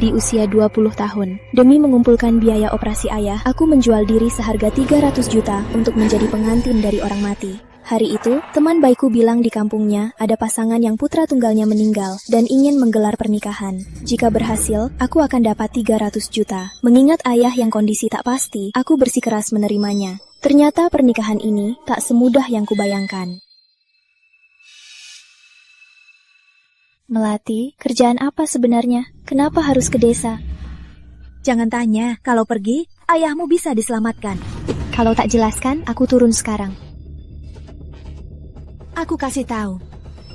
di usia 20 tahun. Demi mengumpulkan biaya operasi ayah, aku menjual diri seharga 300 juta untuk menjadi pengantin dari orang mati. Hari itu, teman baikku bilang di kampungnya ada pasangan yang putra tunggalnya meninggal dan ingin menggelar pernikahan. Jika berhasil, aku akan dapat 300 juta. Mengingat ayah yang kondisi tak pasti, aku bersikeras menerimanya. Ternyata pernikahan ini tak semudah yang kubayangkan. Melati, kerjaan apa sebenarnya? Kenapa harus ke desa? Jangan tanya, kalau pergi, ayahmu bisa diselamatkan. Kalau tak jelaskan, aku turun sekarang. Aku kasih tahu,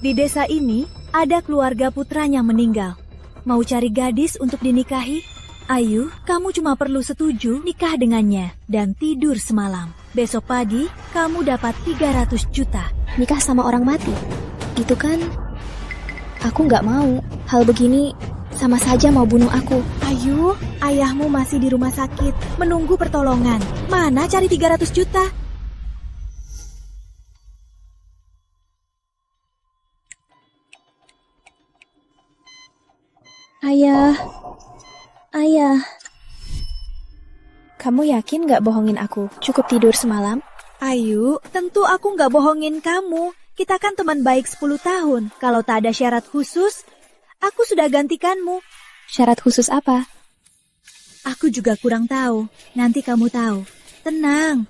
di desa ini ada keluarga putranya meninggal. Mau cari gadis untuk dinikahi? Ayu, kamu cuma perlu setuju nikah dengannya dan tidur semalam. Besok pagi, kamu dapat 300 juta. Nikah sama orang mati? Itu kan... Aku nggak mau. Hal begini sama saja mau bunuh aku. Ayu, ayahmu masih di rumah sakit, menunggu pertolongan. Mana cari 300 juta? Ayah. Kamu yakin gak bohongin aku? Cukup tidur semalam? Ayu, tentu aku nggak bohongin kamu. Kita kan teman baik 10 tahun. Kalau tak ada syarat khusus, aku sudah gantikanmu. Syarat khusus apa? Aku juga kurang tahu. Nanti kamu tahu. Tenang.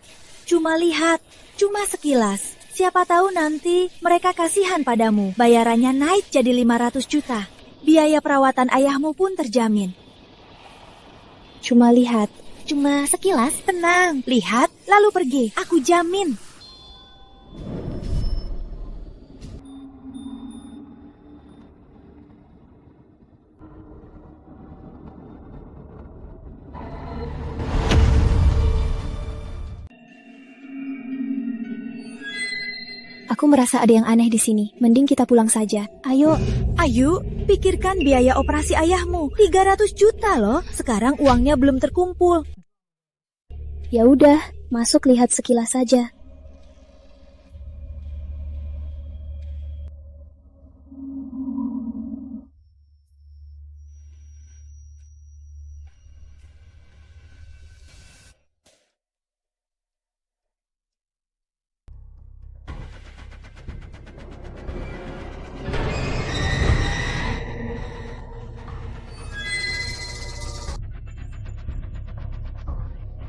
Cuma lihat. Cuma sekilas. Siapa tahu nanti mereka kasihan padamu. Bayarannya naik jadi 500 juta. Biaya perawatan ayahmu pun terjamin. Cuma lihat. Cuma sekilas. Tenang. Lihat, lalu pergi. Aku jamin. Aku merasa ada yang aneh di sini. Mending kita pulang saja. Ayo. Ayu, pikirkan biaya operasi ayahmu. 300 juta loh. Sekarang uangnya belum terkumpul. Ya udah, masuk lihat sekilas saja.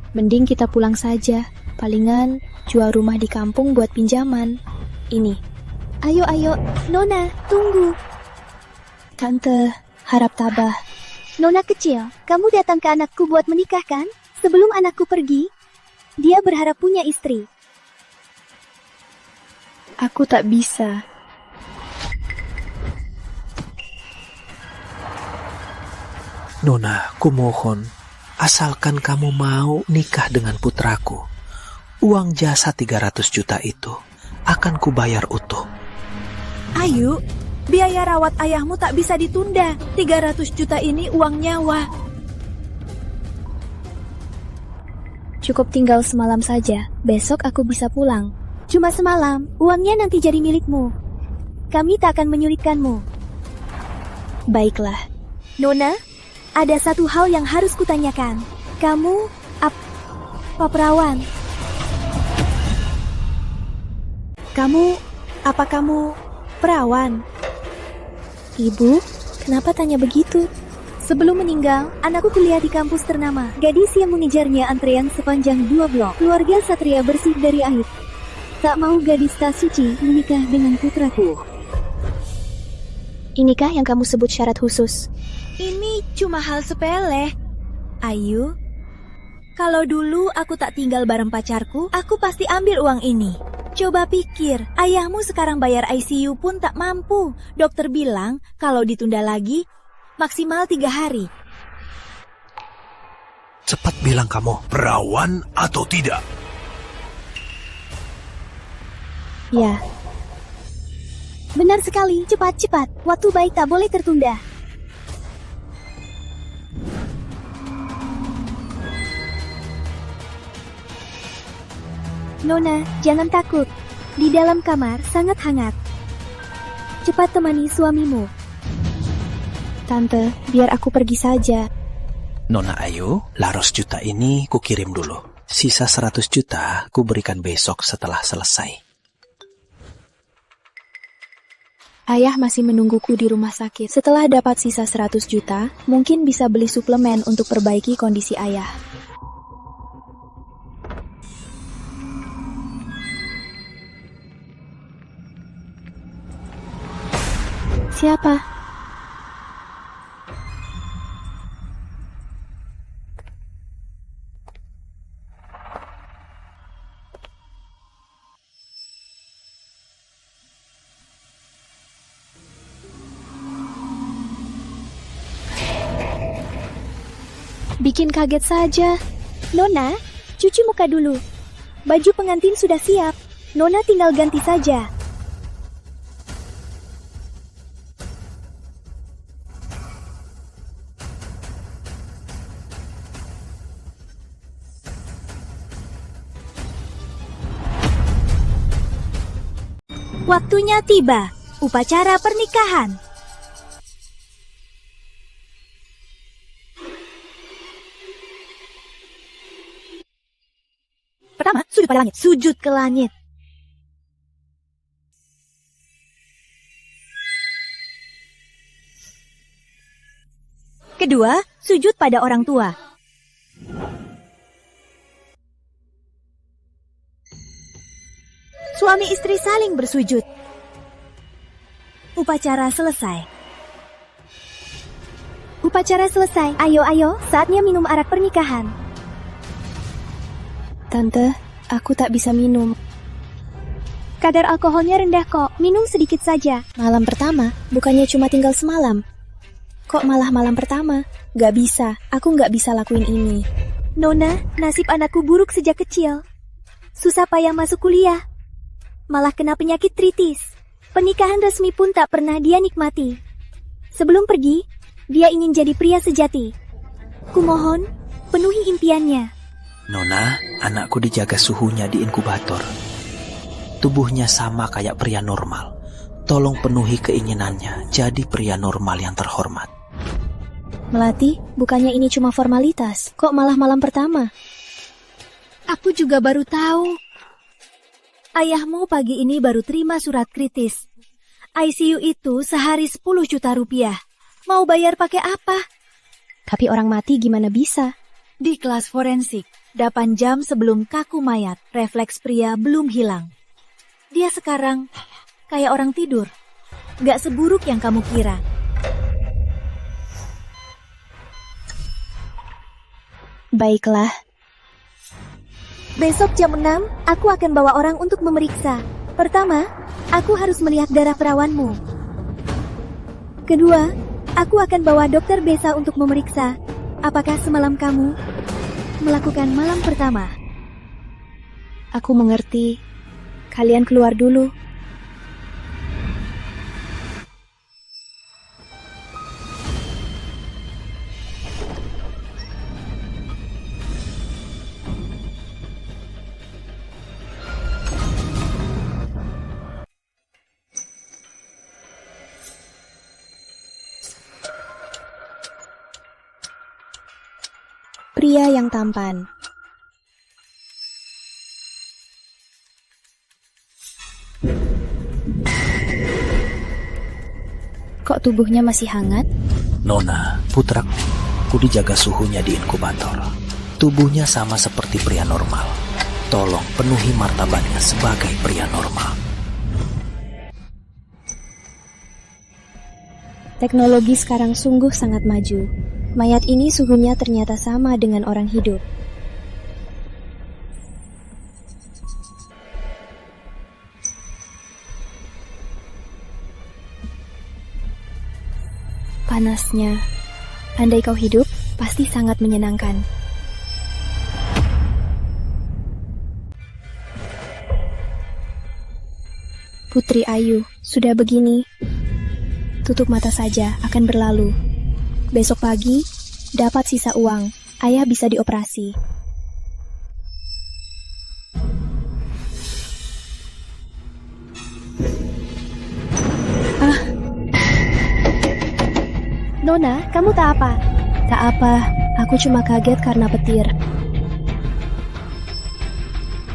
Mending kita pulang saja. Palingan jual rumah di kampung buat pinjaman. Ini. Ayo, Nona, tunggu. Tante, harap tabah. Nona kecil, kamu datang ke anakku buat menikah kan? Sebelum anakku pergi, dia berharap punya istri. Aku tak bisa. Nona, kumohon, asalkan kamu mau nikah dengan putraku, uang jasa 300 juta itu akan kubayar utuh. Ayu, biaya rawat ayahmu tak bisa ditunda. 300 juta ini uang nyawa. Cukup tinggal semalam saja. Besok aku bisa pulang. Cuma semalam, uangnya nanti jadi milikmu. Kami tak akan menyulitkanmu. Baiklah. Nona, ada satu hal yang harus kutanyakan. Kamu, apa perawan? Apa kamu perawan? Ibu, kenapa tanya begitu? Sebelum meninggal, anakku kuliah di kampus ternama. Gadis yang mengejarnya antrean sepanjang 2 blok. Keluarga satria bersih dari air. Tak mau gadis tak suci menikah dengan putraku. Inikah yang kamu sebut syarat khusus? Ini cuma hal sepele. Ayu, kalau dulu aku tak tinggal bareng pacarku, aku pasti ambil uang ini. Coba pikir, ayahmu sekarang bayar ICU pun tak mampu. Dokter bilang kalau ditunda lagi, maksimal 3 hari. Cepat bilang kamu perawan atau tidak. Ya. Benar sekali, cepat. Waktu baik tak boleh tertunda. Nona, jangan takut. Di dalam kamar sangat hangat. Cepat temani suamimu. Tante, biar aku pergi saja. Nona Ayu, 100 juta ini kukirim dulu. Sisa 100 juta ku berikan besok setelah selesai. Ayah masih menungguku di rumah sakit. Setelah dapat sisa 100 juta, mungkin bisa beli suplemen untuk perbaiki kondisi ayah. Siapa? Bikin kaget saja. Nona, cuci muka dulu. Baju pengantin sudah siap. Nona tinggal ganti saja. Waktunya tiba. Upacara pernikahan. Pertama, sujud pada langit. Sujud ke langit. Kedua, sujud pada orang tua. Suami istri saling bersujud. Upacara selesai. Upacara selesai. Ayo, saatnya minum arak pernikahan. Tante, aku tak bisa minum. Kadar alkoholnya rendah kok. Minum sedikit saja. Malam pertama, bukannya cuma tinggal semalam. Kok malah malam pertama? Gak bisa, aku gak bisa lakuin ini. Nona, nasib anakku buruk sejak kecil. Susah payah masuk kuliah. Malah kena penyakit kritis. Pernikahan resmi pun tak pernah dia nikmati. Sebelum pergi, dia ingin jadi pria sejati. Kumohon, penuhi impiannya. Nona, anakku dijaga suhunya di inkubator. Tubuhnya sama kayak pria normal. Tolong penuhi keinginannya jadi pria normal yang terhormat. Melati, bukannya ini cuma formalitas. Kok malah malam pertama? Aku juga baru tahu. Ayahmu pagi ini baru terima surat kritis. ICU itu sehari 10 juta rupiah. Mau bayar pakai apa? Tapi orang mati gimana bisa? Di kelas forensik, 8 jam sebelum kaku mayat, refleks pria belum hilang. Dia sekarang kayak orang tidur. Gak seburuk yang kamu kira. Baiklah. Besok jam 6, aku akan bawa orang untuk memeriksa. Pertama, aku harus melihat darah perawanmu. Kedua, aku akan bawa dokter Besa untuk memeriksa apakah semalam kamu melakukan malam pertama. Aku mengerti. Kalian keluar dulu. Pria yang tampan. Kok tubuhnya masih hangat? Nona, putraku, ku dijaga suhunya di inkubator. Tubuhnya sama seperti pria normal. Tolong penuhi martabatnya sebagai pria normal. Teknologi sekarang sungguh sangat maju. Mayat ini suhunya ternyata sama dengan orang hidup. Panasnya. Andai kau hidup, pasti sangat menyenangkan. Putri Ayu, sudah begini. Tutup mata saja, akan berlalu. Besok pagi, dapat sisa uang. Ayah bisa dioperasi. Nona, kamu tak apa? Tak apa, aku cuma kaget karena petir.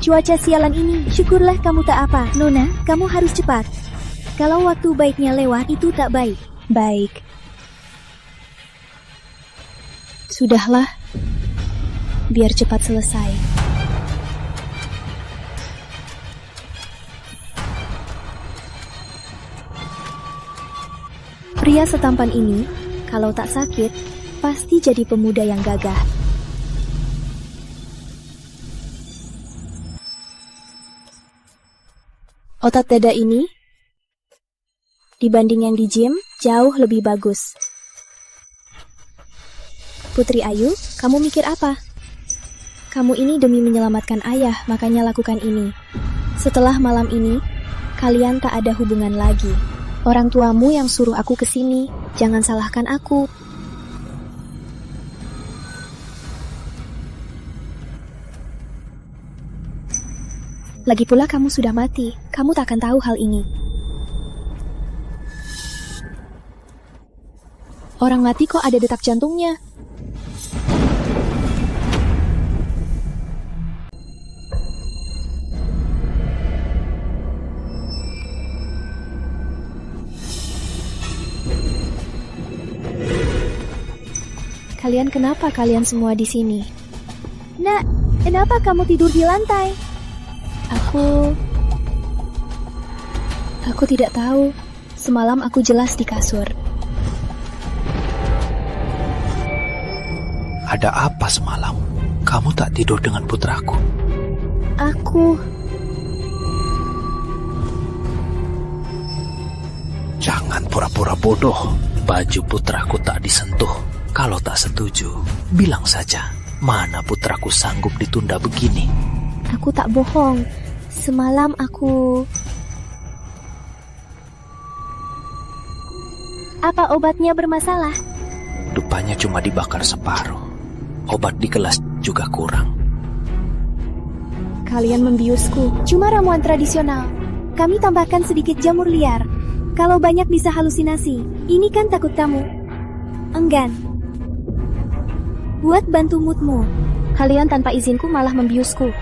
Cuaca sialan ini, syukurlah kamu tak apa. Nona, kamu harus cepat. Kalau waktu baiknya lewat, itu tak baik. Baik. Sudahlah. Biar cepat selesai. Pria setampan ini, kalau tak sakit, pasti jadi pemuda yang gagah. Otot dada ini, dibanding yang di gym, jauh lebih bagus. Putri Ayu, kamu mikir apa? Kamu ini demi menyelamatkan ayah, makanya lakukan ini. Setelah malam ini, kalian tak ada hubungan lagi. Orang tuamu yang suruh aku kesini, jangan salahkan aku. Lagi pula kamu sudah mati, kamu tak akan tahu hal ini. Orang mati kok ada detak jantungnya? Kalian kenapa kalian semua di sini? Nak, kenapa kamu tidur di lantai? Aku tidak tahu. Semalam aku jelas di kasur. Ada apa semalam? Kamu tak tidur dengan putraku? Jangan pura-pura bodoh. Baju putraku tak disentuh. Kalau tak setuju, bilang saja. Mana putraku sanggup ditunda begini? Aku tak bohong. Semalam aku... Apa obatnya bermasalah? Rupanya cuma dibakar separuh. Obat di gelas juga kurang. Kalian membiusku. Cuma ramuan tradisional. Kami tambahkan sedikit jamur liar. Kalau banyak bisa halusinasi. Ini kan takut tamu. Enggan. Buat bantu moodmu. Kalian tanpa izinku malah membiusku.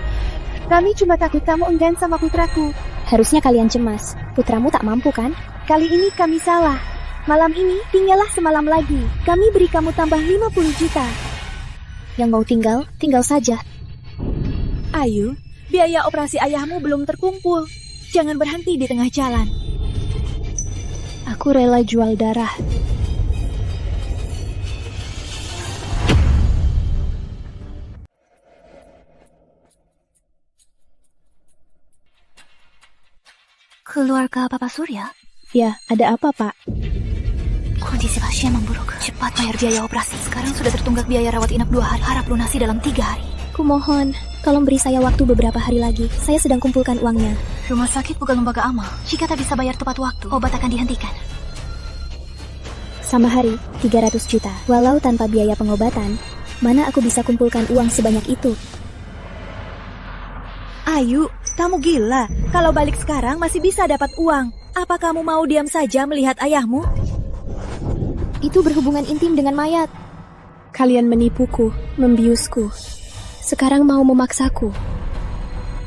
Kami cuma takut kamu enggan sama putraku. Harusnya kalian cemas. Putramu tak mampu kan? Kali ini kami salah. Malam ini tinggallah semalam lagi. Kami beri kamu tambah 50 juta. Yang mau tinggal, tinggal saja. Ayu, biaya operasi ayahmu belum terkumpul. Jangan berhenti di tengah jalan. Aku rela jual darah. Keluarga Bapak Surya? Ya, ada apa, Pak? Kondisi pasien memburuk. Cepat bayar biaya operasi. Sekarang sudah tertunggak biaya rawat inap 2 hari. Harap lunasi dalam 3 hari. Kumohon, tolong beri saya waktu beberapa hari lagi. Saya sedang kumpulkan uangnya. Rumah sakit bukan lembaga amal. Jika tak bisa bayar tepat waktu, obat akan dihentikan. Sama hari, 300 juta. Walau tanpa biaya pengobatan, mana aku bisa kumpulkan uang sebanyak itu? Ayu, kamu gila. Kalau balik sekarang masih bisa dapat uang. Apa kamu mau diam saja melihat ayahmu? Itu berhubungan intim dengan mayat. Kalian menipuku, membiusku. Sekarang mau memaksaku.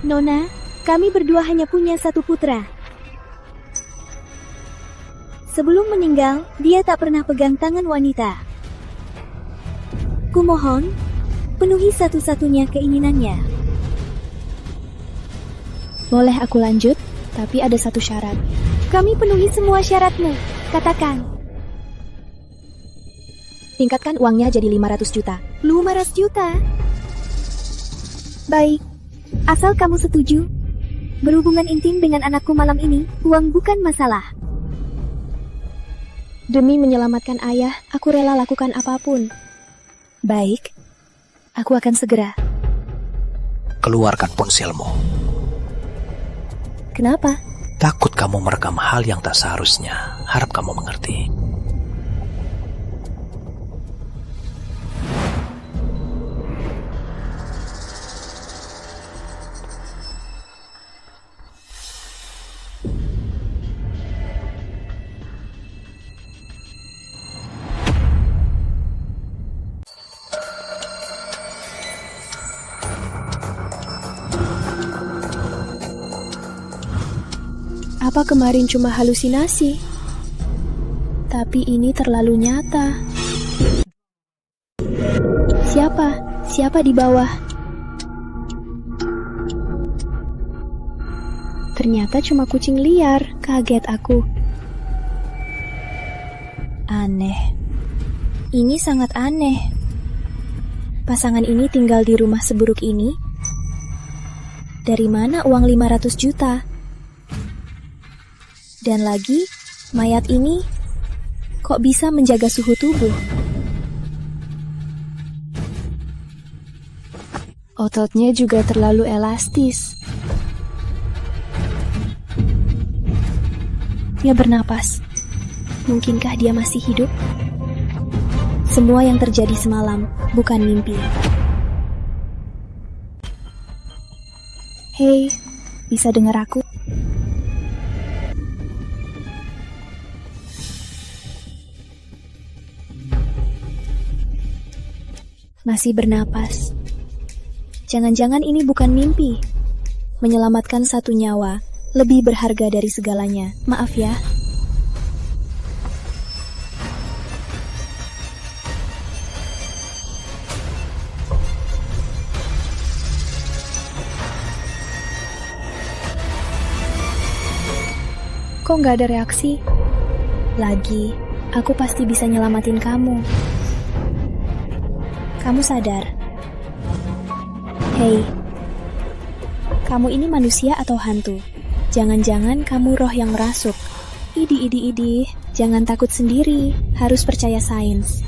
Nona, kami berdua hanya punya 1 putra. Sebelum meninggal, dia tak pernah pegang tangan wanita. Kumohon, penuhi satu-satunya keinginannya. Boleh aku lanjut, tapi ada satu syarat. Kami penuhi semua syaratmu. Katakan. Tingkatkan uangnya jadi 500 juta. 500 juta? Baik. Asal kamu setuju. Berhubungan intim dengan anakku malam ini, uang bukan masalah. Demi menyelamatkan ayah, aku rela lakukan apapun. Baik, aku akan segera. Keluarkan ponselmu. Kenapa? Takut kamu merekam hal yang tak seharusnya. Harap kamu mengerti. Apa kemarin cuma halusinasi? Tapi ini terlalu nyata. Siapa? Siapa di bawah? Ternyata cuma kucing liar. Kaget aku. Aneh. Ini sangat aneh. Pasangan ini tinggal di rumah seburuk ini? Dari mana uang 500 juta? Dan lagi, mayat ini kok bisa menjaga suhu tubuh? Ototnya juga terlalu elastis. Dia bernapas. Mungkinkah dia masih hidup? Semua yang terjadi semalam bukan mimpi. Hei, bisa dengar aku? Masih bernapas. Jangan-jangan ini bukan mimpi. Menyelamatkan satu nyawa lebih berharga dari segalanya. Maaf ya. Kok nggak ada reaksi? Lagi, aku pasti bisa nyelamatin kamu. Kamu sadar? Hei, kamu ini manusia atau hantu? Jangan-jangan kamu roh yang merasuk. Idi, jangan takut sendiri, harus percaya sains.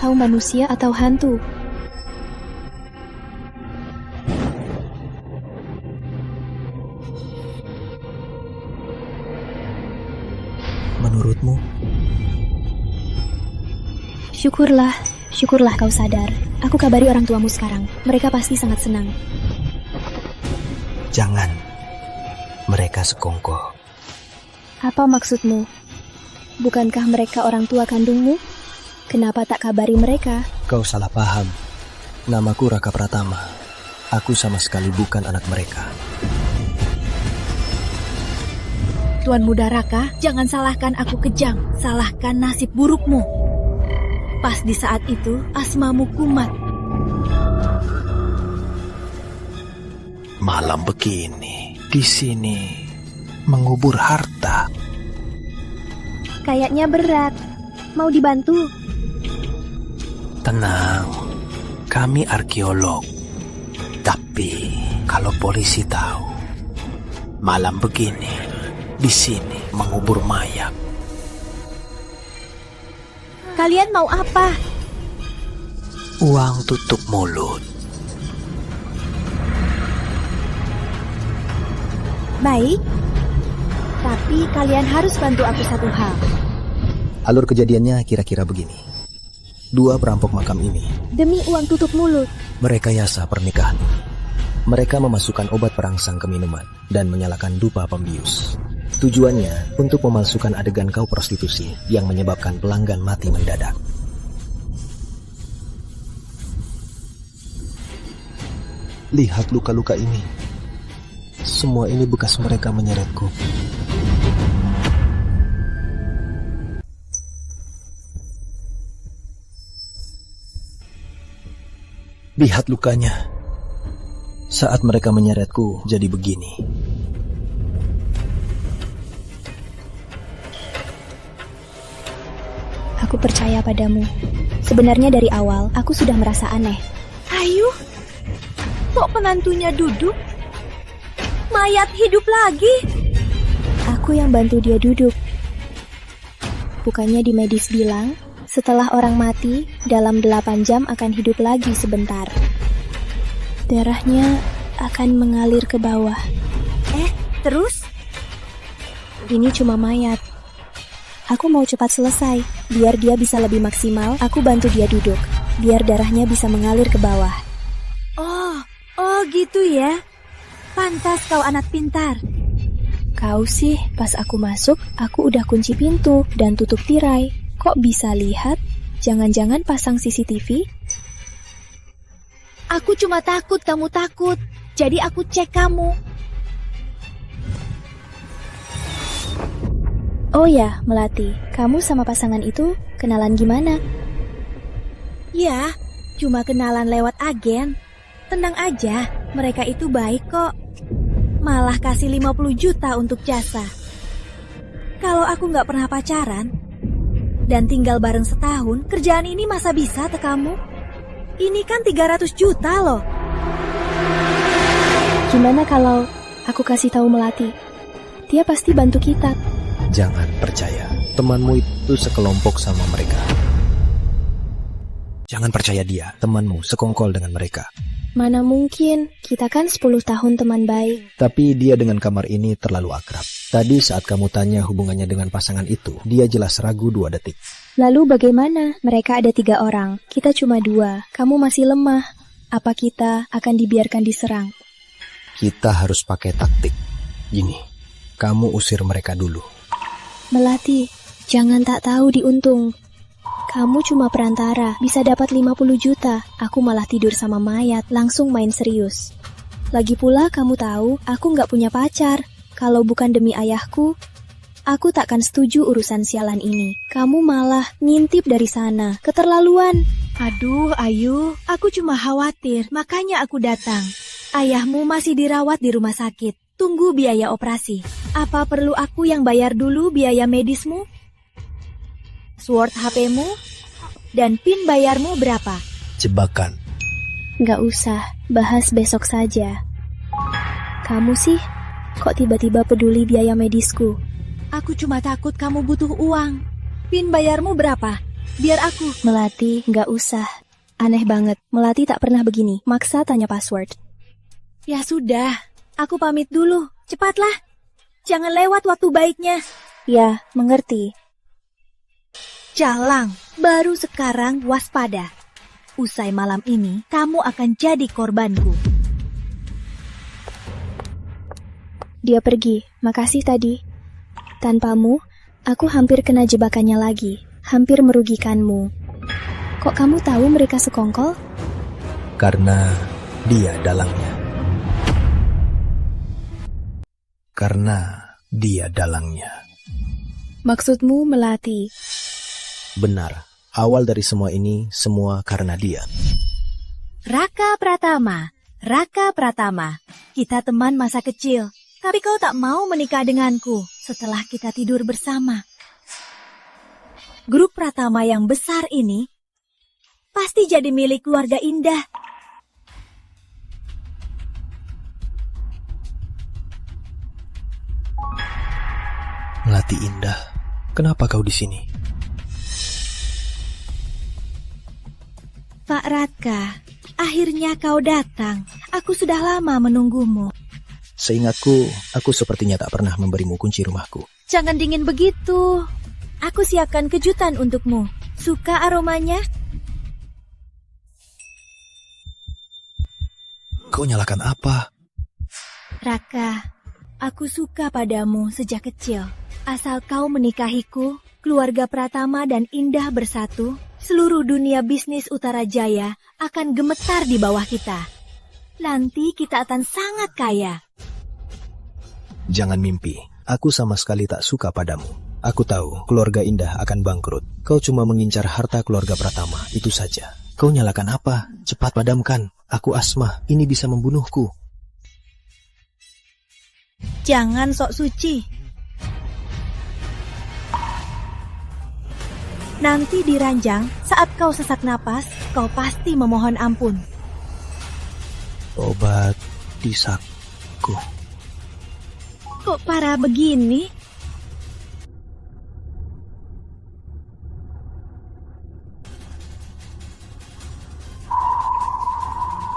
Kau manusia atau hantu? Menurutmu? Syukurlah kau sadar. Aku kabari orang tuamu sekarang. Mereka pasti sangat senang. Jangan. Mereka sekongkow. Apa maksudmu? Bukankah mereka orang tua kandungmu? Kenapa tak kabari mereka? Kau salah paham. Namaku Raka Pratama. Aku sama sekali bukan anak mereka. Tuan Muda Raka, jangan salahkan aku kejam. Salahkan nasib burukmu. Pas di saat itu, asmamu kumat. Malam begini, di sini mengubur harta. Kayaknya berat. Mau dibantu? Tenang, kami arkeolog. Tapi kalau polisi tahu, malam begini di sini mengubur mayat. Kalian mau apa? Uang tutup mulut. Baik. Tapi kalian harus bantu aku satu hal. Alur kejadiannya kira-kira begini. 2 perampok makam ini Demi uang tutup mulut. merekayasa pernikahan. Mereka memasukkan obat perangsang ke minuman dan menyalakan dupa pembius. Tujuannya untuk memalsukan adegan kau prostitusi yang menyebabkan pelanggan mati mendadak. Lihat luka-luka ini. Semua ini bekas mereka menyeretku. Lihat lukanya. Saat mereka menyeretku jadi begini. Aku percaya padamu. Sebenarnya dari awal, aku sudah merasa aneh. Ayu, kok penantunya duduk? Mayat hidup lagi? Aku yang bantu dia duduk. Bukannya di medis bilang, setelah orang mati, dalam 8 jam akan hidup lagi sebentar. Darahnya akan mengalir ke bawah. Terus? Ini cuma mayat. Aku mau cepat selesai. Biar dia bisa lebih maksimal, aku bantu dia duduk. Biar darahnya bisa mengalir ke bawah. Oh gitu ya. Pantas kau anak pintar. Kau sih, pas aku masuk, aku udah kunci pintu dan tutup tirai. Kok bisa lihat? Jangan-jangan pasang CCTV? Aku cuma takut kamu takut. Jadi aku cek kamu. Oh ya, Melati, kamu sama pasangan itu kenalan gimana? Ya, cuma kenalan lewat agen. Tenang aja, mereka itu baik kok. Malah kasih 50 juta untuk jasa. Kalau aku nggak pernah pacaran dan tinggal bareng setahun, kerjaan ini masa bisa ke kamu? Ini kan 300 juta loh. Gimana kalau aku kasih tahu Melati? Dia pasti bantu kita. Jangan percaya, temanmu itu sekelompok sama mereka. Jangan percaya dia, temanmu sekongkol dengan mereka. Mana mungkin, kita kan 10 tahun teman baik. Tapi dia dengan kamar ini terlalu akrab. Tadi saat kamu tanya hubungannya dengan pasangan itu, dia jelas ragu 2 detik. Lalu bagaimana? Mereka ada 3 orang, kita cuma 2. Kamu masih lemah. Apa kita akan dibiarkan diserang? Kita harus pakai taktik. Gini, kamu usir mereka dulu. Melati, jangan tak tahu diuntung. Kamu cuma perantara, bisa dapat 50 juta. Aku malah tidur sama mayat, langsung main serius. Lagi pula kamu tahu, aku nggak punya pacar. Kalau bukan demi ayahku, aku takkan setuju urusan sialan ini. Kamu malah ngintip dari sana, keterlaluan. Aduh, Ayu, aku cuma khawatir, makanya aku datang. Ayahmu masih dirawat di rumah sakit. Tunggu biaya operasi. Apa perlu aku yang bayar dulu biaya medismu? Sword HP-mu? Dan PIN bayarmu berapa? Jebakan. Nggak usah, bahas besok saja. Kamu sih, kok tiba-tiba peduli biaya medisku? Aku cuma takut kamu butuh uang. PIN bayarmu berapa? Biar aku. Melati, nggak usah. Aneh banget, Melati tak pernah begini. Maksa tanya password. Ya sudah, aku pamit dulu. Cepatlah. Jangan lewat waktu baiknya. Ya, mengerti. Jalang, baru sekarang waspada. Usai malam ini, kamu akan jadi korbanku. Dia pergi, makasih tadi. Tanpamu, aku hampir kena jebakannya lagi. Hampir merugikanmu. Kok kamu tahu mereka sekongkol? Karena dia dalangnya. Karena dia dalangnya. Maksudmu Melati? Benar, awal dari semua ini, semua karena dia. Raka Pratama, kita teman masa kecil. Tapi kau tak mau menikah denganku setelah kita tidur bersama. Grup Pratama yang besar ini pasti jadi milik keluarga Indah. Melati Indah, kenapa kau di sini? Pak Raka, akhirnya kau datang. Aku sudah lama menunggumu. Seingatku, aku sepertinya tak pernah memberimu kunci rumahku. Jangan dingin begitu. Aku siapkan kejutan untukmu. Suka aromanya? Kau nyalakan apa? Raka, aku suka padamu sejak kecil. Asal kau menikahiku, keluarga Pratama dan Indah bersatu, seluruh dunia bisnis Utara Jaya akan gemetar di bawah kita. Nanti kita akan sangat kaya. Jangan mimpi, aku sama sekali tak suka padamu. Aku tahu keluarga Indah akan bangkrut. Kau cuma mengincar harta keluarga Pratama, itu saja. Kau nyalakan apa? Cepat padamkan. Aku asma, ini bisa membunuhku. Jangan sok suci. Nanti di ranjang, saat kau sesak napas, kau pasti memohon ampun. Obat disakku. Kok parah begini?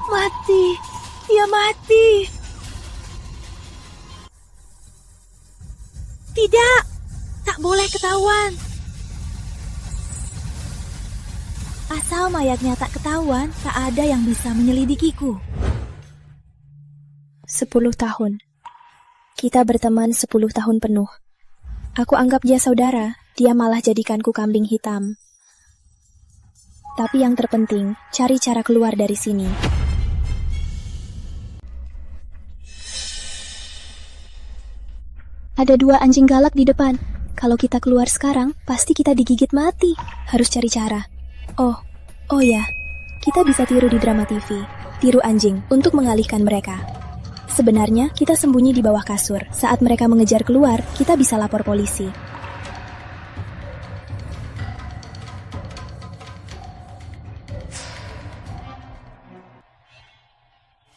Mati, dia mati. Tidak, tak boleh ketahuan. Asal mayatnya tak ketahuan, tak ada yang bisa menyelidikiku. 10 tahun. Kita berteman 10 tahun penuh. Aku anggap dia saudara, dia malah jadikanku kambing hitam. Tapi yang terpenting, cari cara keluar dari sini. Ada 2 anjing galak di depan. Kalau kita keluar sekarang, pasti kita digigit mati. Harus cari cara. Oh ya, kita bisa tiru di drama TV. Tiru anjing untuk mengalihkan mereka. Sebenarnya, kita sembunyi di bawah kasur. Saat mereka mengejar keluar, kita bisa lapor polisi.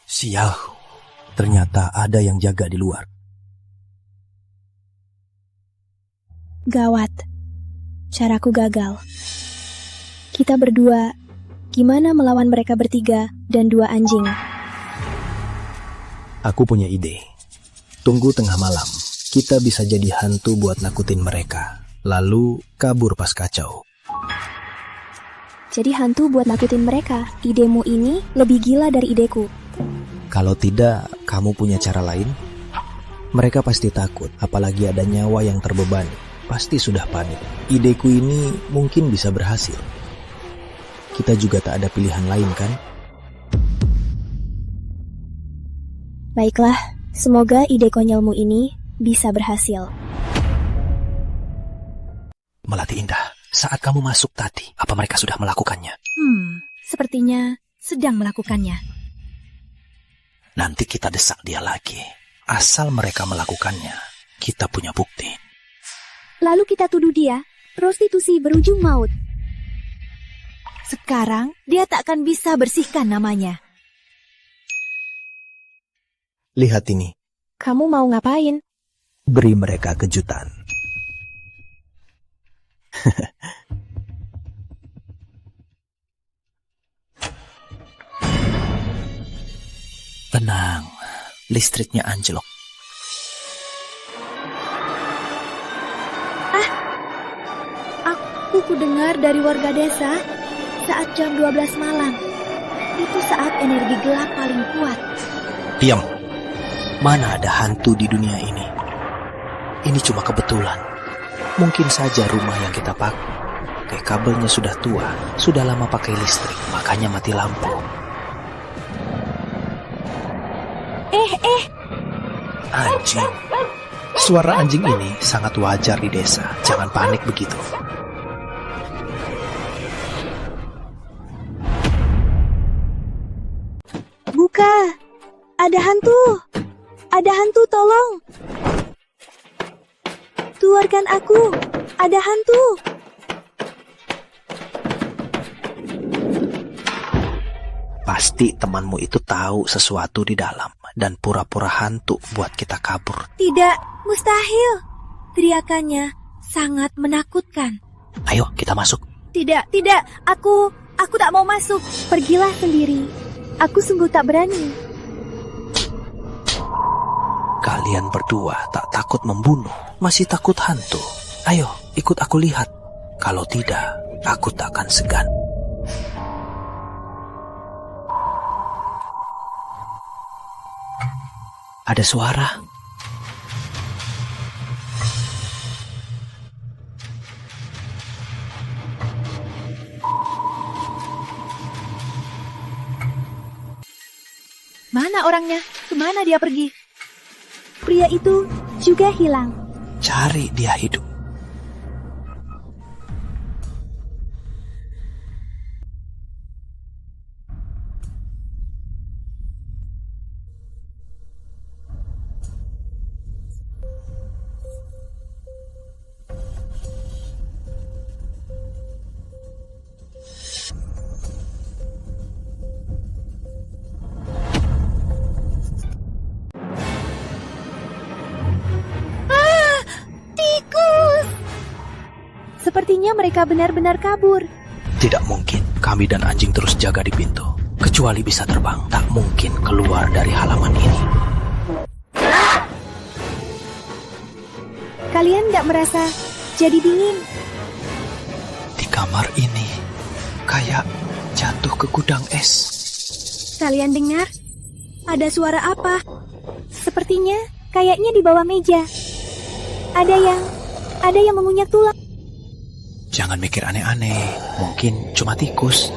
Sial, ternyata ada yang jaga di luar. Gawat. Caraku gagal. Kita berdua, gimana melawan mereka bertiga dan 2 anjing? Aku punya ide. Tunggu tengah malam, kita bisa jadi hantu buat nakutin mereka. Lalu kabur pas kacau. Jadi hantu buat nakutin mereka. Idemu ini lebih gila dari ideku. Kalau tidak, kamu punya cara lain? Mereka pasti takut, apalagi ada nyawa yang terbebani. Pasti sudah panik. Ideku ini mungkin bisa berhasil. Kita juga tak ada pilihan lain, kan? Baiklah, semoga ide konyolmu ini bisa berhasil. Melati Indah, saat kamu masuk tadi, apa mereka sudah melakukannya? Sepertinya sedang melakukannya. Nanti kita desak dia lagi. Asal mereka melakukannya, kita punya bukti. Lalu kita tuduh dia prostitusi berujung maut. Sekarang dia tak akan bisa bersihkan namanya. Lihat ini, Kamu mau ngapain? beri mereka kejutan. Tenang, listriknya anjlok. Aku kudengar dari warga desa saat jam 12 malam. Itu saat energi gelap paling kuat. Diam. Mana ada hantu di dunia ini? Ini cuma kebetulan. Mungkin saja rumah yang kita pakai kabelnya sudah tua, sudah lama pakai listrik, makanya mati lampu. Anjing. Suara anjing ini sangat wajar di desa. Jangan panik begitu. Buka! Ada hantu! Ada hantu, tolong! Keluarkan aku! Ada hantu! Pasti temanmu itu tahu sesuatu di dalam dan pura-pura hantu buat kita kabur. Tidak, mustahil. Teriakannya sangat menakutkan. Ayo, kita masuk. Tidak, aku tak mau masuk. Pergilah sendiri. Aku sungguh tak berani. Kalian berdua tak takut membunuh, masih takut hantu. Ayo, ikut aku lihat. Kalau tidak, aku tak akan segan. Ada suara. Mana orangnya? Kemana dia pergi? Pria itu juga hilang. Cari dia hidup. Sepertinya mereka benar-benar kabur. Tidak mungkin kami dan anjing terus jaga di pintu. Kecuali bisa terbang, tak mungkin keluar dari halaman ini. Kalian nggak merasa jadi dingin? Di kamar ini, kayak jatuh ke gudang es. Kalian dengar? Ada suara apa? Sepertinya kayaknya di bawah meja. Ada yang mengunyah tulang. Jangan mikir aneh-aneh. Mungkin cuma tikus.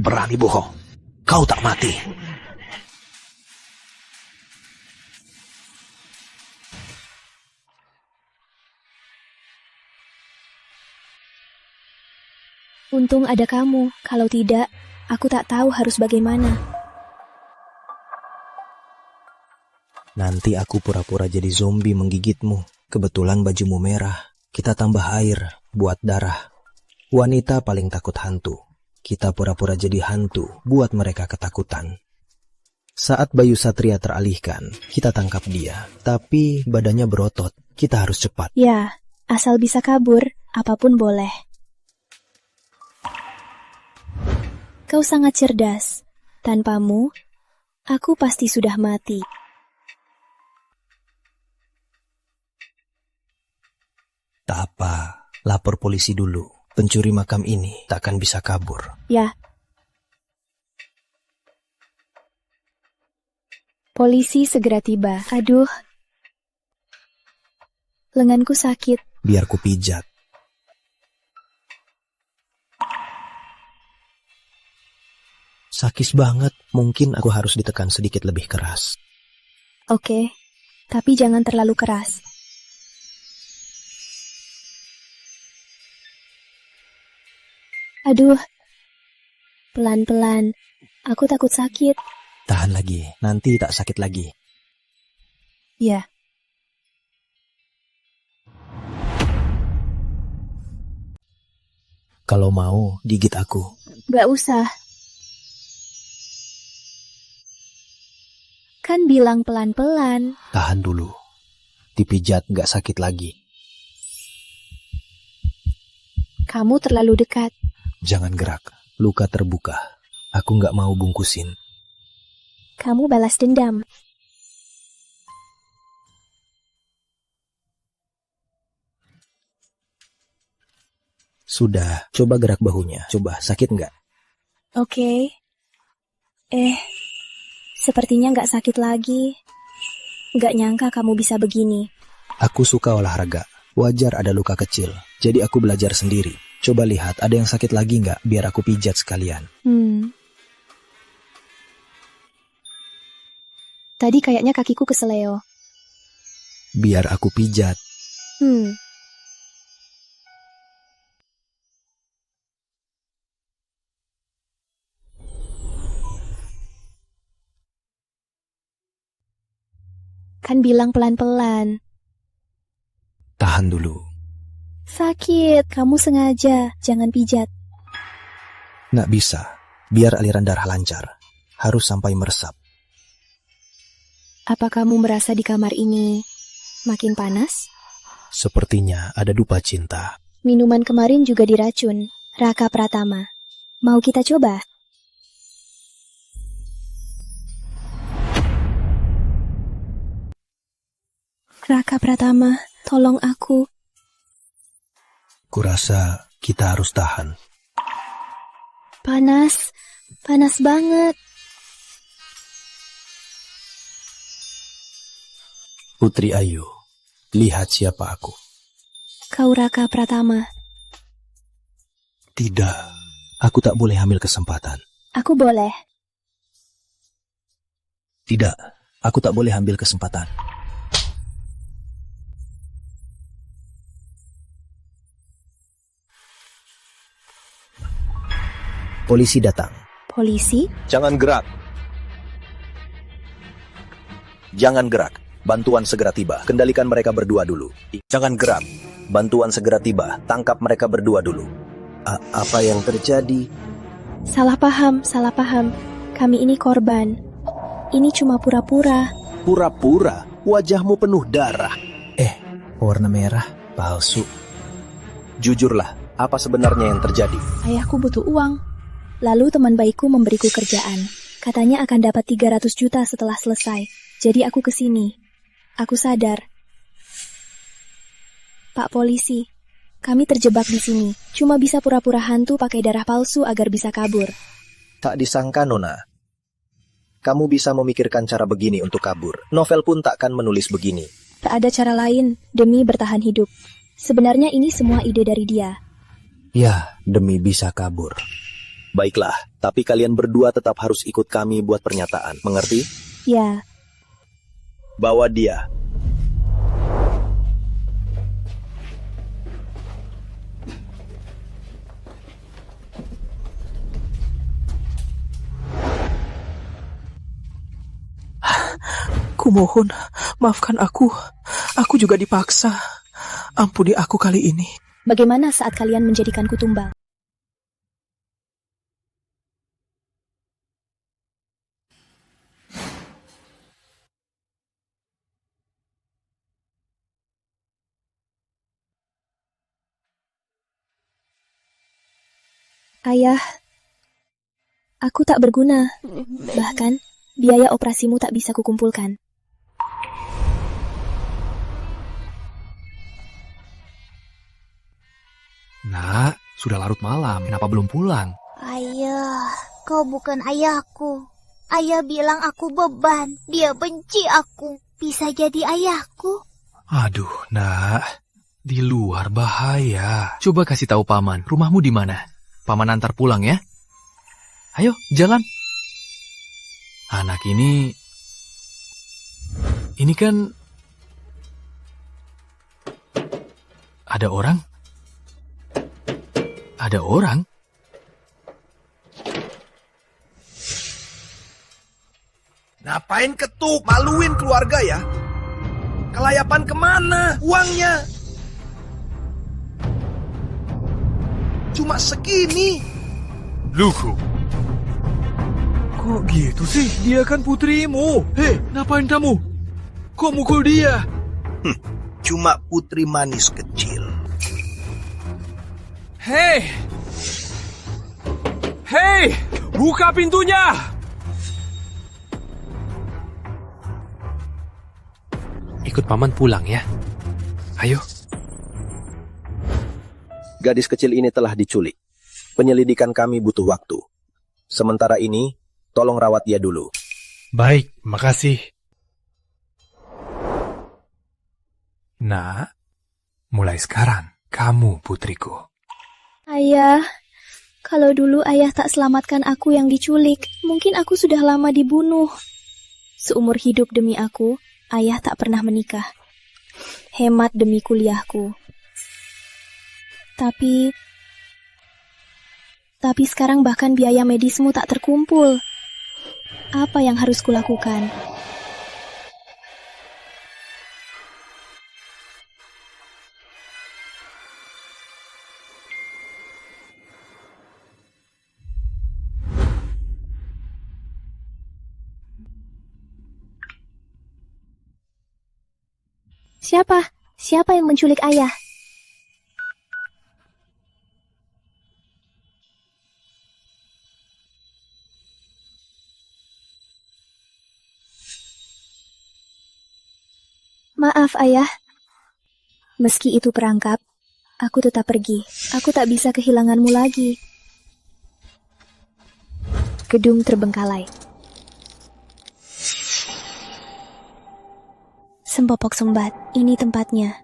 Berani bohong. Kau tak mati. Untung ada kamu, kalau tidak, aku tak tahu harus bagaimana. Nanti aku pura-pura jadi zombie menggigitmu. Kebetulan bajumu merah. Kita tambah air, buat darah. Wanita paling takut hantu. Kita pura-pura jadi hantu, buat mereka ketakutan. Saat Bayu Satria teralihkan, kita tangkap dia. Tapi badannya berotot, kita harus cepat. Ya, asal bisa kabur, apapun boleh. Kau sangat cerdas. Tanpamu, aku pasti sudah mati. Tak apa, lapor polisi dulu. Pencuri makam ini takkan bisa kabur. Ya. Polisi segera tiba. Aduh. Lenganku sakit. Biar ku pijat. Sakis banget, mungkin aku harus ditekan sedikit lebih keras. Oke, tapi jangan terlalu keras. Aduh, pelan-pelan. Aku takut sakit. Tahan lagi, nanti tak sakit lagi. Ya. Kalau mau, gigit aku. Gak usah. Kan bilang pelan-pelan. Tahan dulu. Dipijat gak sakit lagi. Kamu terlalu dekat. Jangan gerak, luka terbuka. Aku gak mau bungkusin. Kamu balas dendam. Sudah, coba gerak bahunya. Coba, sakit gak? Oke. Sepertinya gak sakit lagi. Gak nyangka kamu bisa begini. Aku suka olahraga. Wajar ada luka kecil. Jadi aku belajar sendiri. Coba lihat, ada yang sakit lagi nggak? Biar aku pijat sekalian. Tadi kayaknya kakiku keseleo. Biar aku pijat. Kan bilang pelan-pelan. Tahan dulu. Sakit, kamu sengaja, jangan pijat. Nggak bisa, biar aliran darah lancar. Harus sampai meresap. Apa kamu merasa di kamar ini makin panas? Sepertinya ada dupa cinta. Minuman kemarin juga diracun, Raka Pratama. Mau kita coba? Raka Pratama, tolong aku. Kurasa kita harus tahan. Panas banget. Putri Ayu, lihat siapa aku. Kau Raka Pratama. Tidak, aku tak boleh ambil kesempatan. Aku boleh. Tidak, aku tak boleh ambil kesempatan. Polisi datang. Polisi? Jangan gerak. Jangan gerak. Bantuan segera tiba. Kendalikan mereka berdua dulu. Jangan gerak. Bantuan segera tiba. Tangkap mereka berdua dulu. Apa yang terjadi? Salah paham. Kami ini korban. Ini cuma pura-pura. Pura-pura? Wajahmu penuh darah. Warna merah, palsu. Jujurlah, apa sebenarnya yang terjadi? Ayahku butuh uang. Lalu teman baikku memberiku kerjaan. Katanya akan dapat 300 juta setelah selesai. Jadi aku kesini. Aku sadar. Pak polisi, kami terjebak di sini. Cuma bisa pura-pura hantu pakai darah palsu agar bisa kabur. Tak disangka, Nona. Kamu bisa memikirkan cara begini untuk kabur. Novel pun takkan menulis begini. Tak ada cara lain demi bertahan hidup. Sebenarnya ini semua ide dari dia. Ya, demi bisa kabur. Baiklah, tapi kalian berdua tetap harus ikut kami buat pernyataan. Mengerti? Ya. Bawa dia. Kumohon, maafkan aku. Aku juga dipaksa. Ampuni aku kali ini. Bagaimana saat kalian menjadikanku tumbal? Ayah, aku tak berguna. Bahkan, biaya operasimu tak bisa kukumpulkan. Nak, sudah larut malam. Kenapa belum pulang? Ayah, kau bukan ayahku. Ayah bilang aku beban. Dia benci aku. Bisa jadi ayahku? Aduh, nak. Di luar bahaya. Coba kasih tahu paman, rumahmu di mana? Paman antar pulang ya. Ayo, jalan. Anak ini kan ada orang? Ada orang? Ngapain ketuk? Maluin keluarga ya? Kelayapan kemana? Uangnya? Cuma segini. Luku. Kok gitu sih? Dia kan putrimu. Hei, ngapain kamu? Kok mukul dia? Cuma putri manis kecil. Hei! Hei! Buka pintunya! Ikut paman pulang ya. Ayo. Gadis kecil ini telah diculik. Penyelidikan kami butuh waktu. Sementara ini, tolong rawat dia dulu. Baik, makasih. Nak, mulai sekarang kamu putriku. Ayah, kalau dulu ayah tak selamatkan aku yang diculik, mungkin aku sudah lama dibunuh. Seumur hidup demi aku, ayah tak pernah menikah. Hemat demi kuliahku. Tapi sekarang bahkan biaya medismu tak terkumpul. Apa yang harus kulakukan? Siapa yang menculik ayah? Maaf, ayah. Meski itu perangkap, aku tetap pergi. Aku tak bisa kehilanganmu lagi. Gedung terbengkalai. Sempopok Sumbat, ini tempatnya.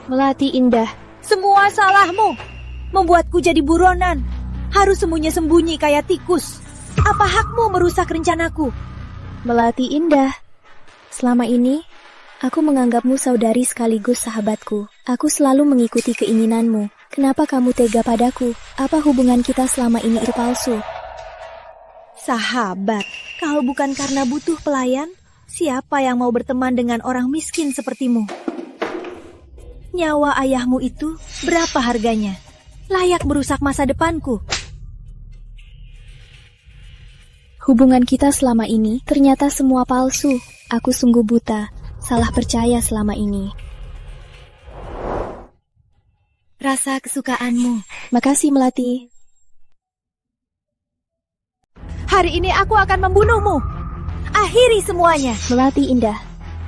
Melati Indah. Semua salahmu. Membuatku jadi buronan. Harus sembunyi-sembunyi kayak tikus. Apa hakmu merusak rencanaku? Melati Indah. Selama ini, aku menganggapmu saudari sekaligus sahabatku. Aku selalu mengikuti keinginanmu. Kenapa kamu tega padaku? Apa hubungan kita selama ini itu palsu? Sahabat, kalau bukan karena butuh pelayan, siapa yang mau berteman dengan orang miskin sepertimu? Nyawa ayahmu itu berapa harganya? Layak merusak masa depanku. Hubungan kita selama ini ternyata semua palsu. Aku sungguh buta, salah percaya selama ini. Rasa kesukaanmu. Makasih Melati. Hari ini aku akan membunuhmu. Akhiri semuanya. Melati Indah,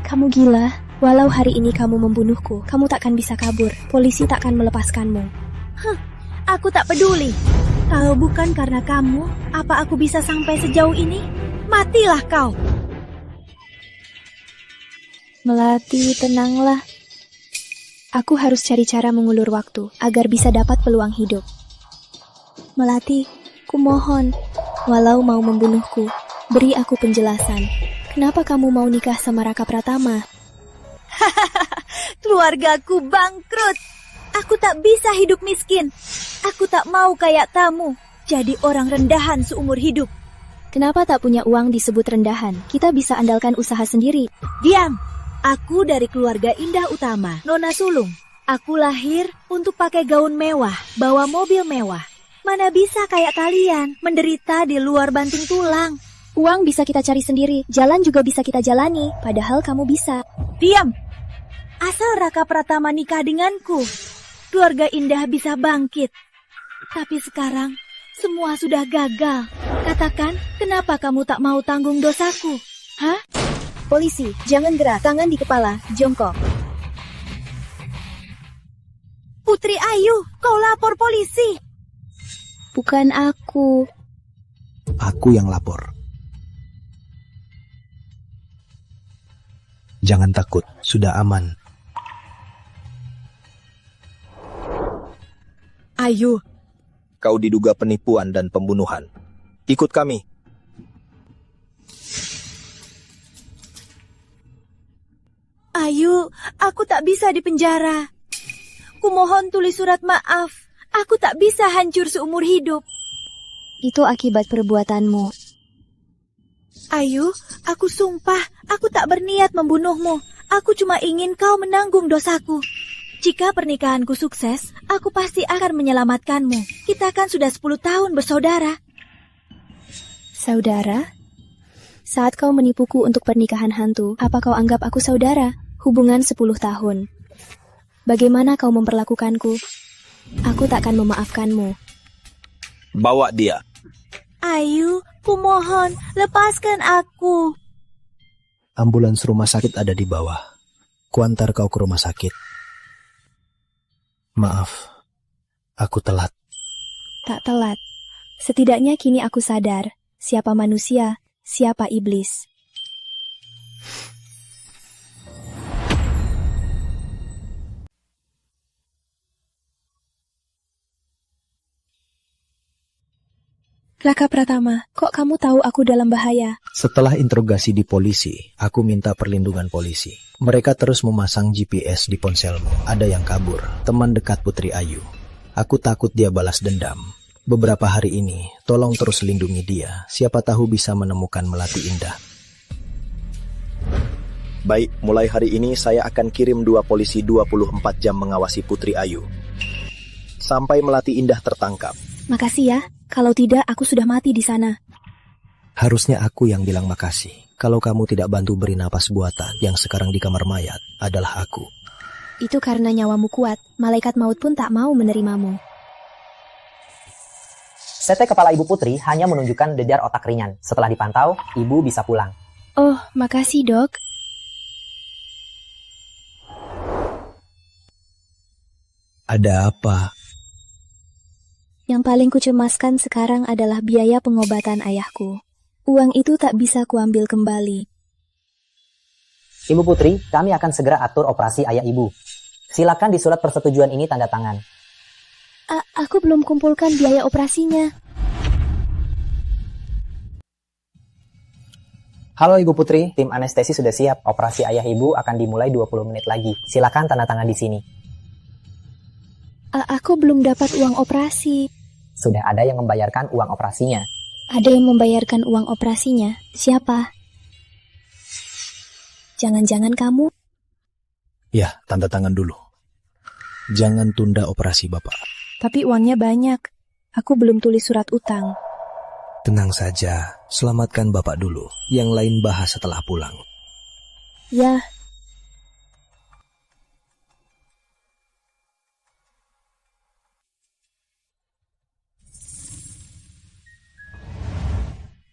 kamu gila. Walau hari ini kamu membunuhku, kamu takkan bisa kabur. Polisi takkan melepaskanmu. Aku tak peduli. Kalau bukan karena kamu, apa aku bisa sampai sejauh ini? Matilah kau. Melati, tenanglah. Aku harus cari cara mengulur waktu agar bisa dapat peluang hidup. Melati, kumohon, walau mau membunuhku, beri aku penjelasan. Kenapa kamu mau nikah sama Raka Pratama? Keluargaku bangkrut. Aku tak bisa hidup miskin. Aku tak mau kayak kamu, jadi orang rendahan seumur hidup. Kenapa tak punya uang disebut rendahan? Kita bisa andalkan usaha sendiri. Diam. Aku dari keluarga Indah Utama, Nona Sulung. Aku lahir untuk pakai gaun mewah, bawa mobil mewah. Mana bisa kayak kalian, menderita di luar banting tulang. Uang bisa kita cari sendiri, jalan juga bisa kita jalani, padahal kamu bisa. Diam. Asal Raka Pratama nikah denganku, keluarga Indah bisa bangkit. Tapi sekarang, semua sudah gagal. Katakan, kenapa kamu tak mau tanggung dosaku? Hah? Polisi, jangan gerak, tangan di kepala, jongkok. Putri Ayu, kau lapor polisi. Bukan aku. Aku yang lapor. Jangan takut, sudah aman. Ayu. Kau diduga penipuan dan pembunuhan. Ikut kami. Ayu, aku tak bisa dipenjara. Kumohon tulis surat maaf. Aku tak bisa hancur seumur hidup. Itu akibat perbuatanmu. Ayu, aku sumpah, aku tak berniat membunuhmu. Aku cuma ingin kau menanggung dosaku. Jika pernikahanku sukses, aku pasti akan menyelamatkanmu. Kita kan sudah 10 tahun bersaudara. Saudara? Saat kau menipuku untuk pernikahan hantu, apa kau anggap aku saudara? Hubungan 10 tahun. Bagaimana kau memperlakukanku? Aku takkan memaafkanmu. Bawa dia. Ayu, kumohon, lepaskan aku. Ambulans rumah sakit ada di bawah. Kuantar kau ke rumah sakit. Maaf, aku telat. Tak telat. Setidaknya kini aku sadar, siapa manusia, siapa iblis. Raka Pratama, kok kamu tahu aku dalam bahaya? Setelah interogasi di polisi, aku minta perlindungan polisi. Mereka terus memasang GPS di ponselmu. Ada yang kabur, teman dekat Putri Ayu. Aku takut dia balas dendam. Beberapa hari ini, tolong terus lindungi dia. Siapa tahu bisa menemukan Melati Indah. Baik, mulai hari ini saya akan kirim 2 polisi 24 jam mengawasi Putri Ayu. Sampai Melati Indah tertangkap. Makasih ya, kalau tidak aku sudah mati di sana. Harusnya aku yang bilang makasih. Kalau kamu tidak bantu beri napas buatan yang sekarang di kamar mayat adalah aku. Itu karena nyawamu kuat, malaikat maut pun tak mau menerimamu. CT kepala Ibu Putri hanya menunjukkan dedar otak ringan. Setelah dipantau, Ibu bisa pulang. Oh, makasih dok. Ada apa? Yang paling kucemaskan sekarang adalah biaya pengobatan ayahku. Uang itu tak bisa kuambil kembali. Ibu Putri, kami akan segera atur operasi ayah Ibu. Silakan di surat persetujuan ini tanda tangan. Aku belum kumpulkan biaya operasinya. Halo Ibu Putri, tim anestesi sudah siap. Operasi ayah Ibu akan dimulai 20 menit lagi. Silakan tanda tangan di sini. Aku belum dapat uang operasi. Sudah ada yang membayarkan uang operasinya. Ada yang membayarkan uang operasinya? Siapa? Jangan-jangan kamu? Ya, tanda tangan dulu. Jangan tunda operasi Bapak. Tapi uangnya banyak. Aku belum tulis surat utang. Tenang saja, Selamatkan bapak dulu, yang lain bahas setelah pulang. Ya.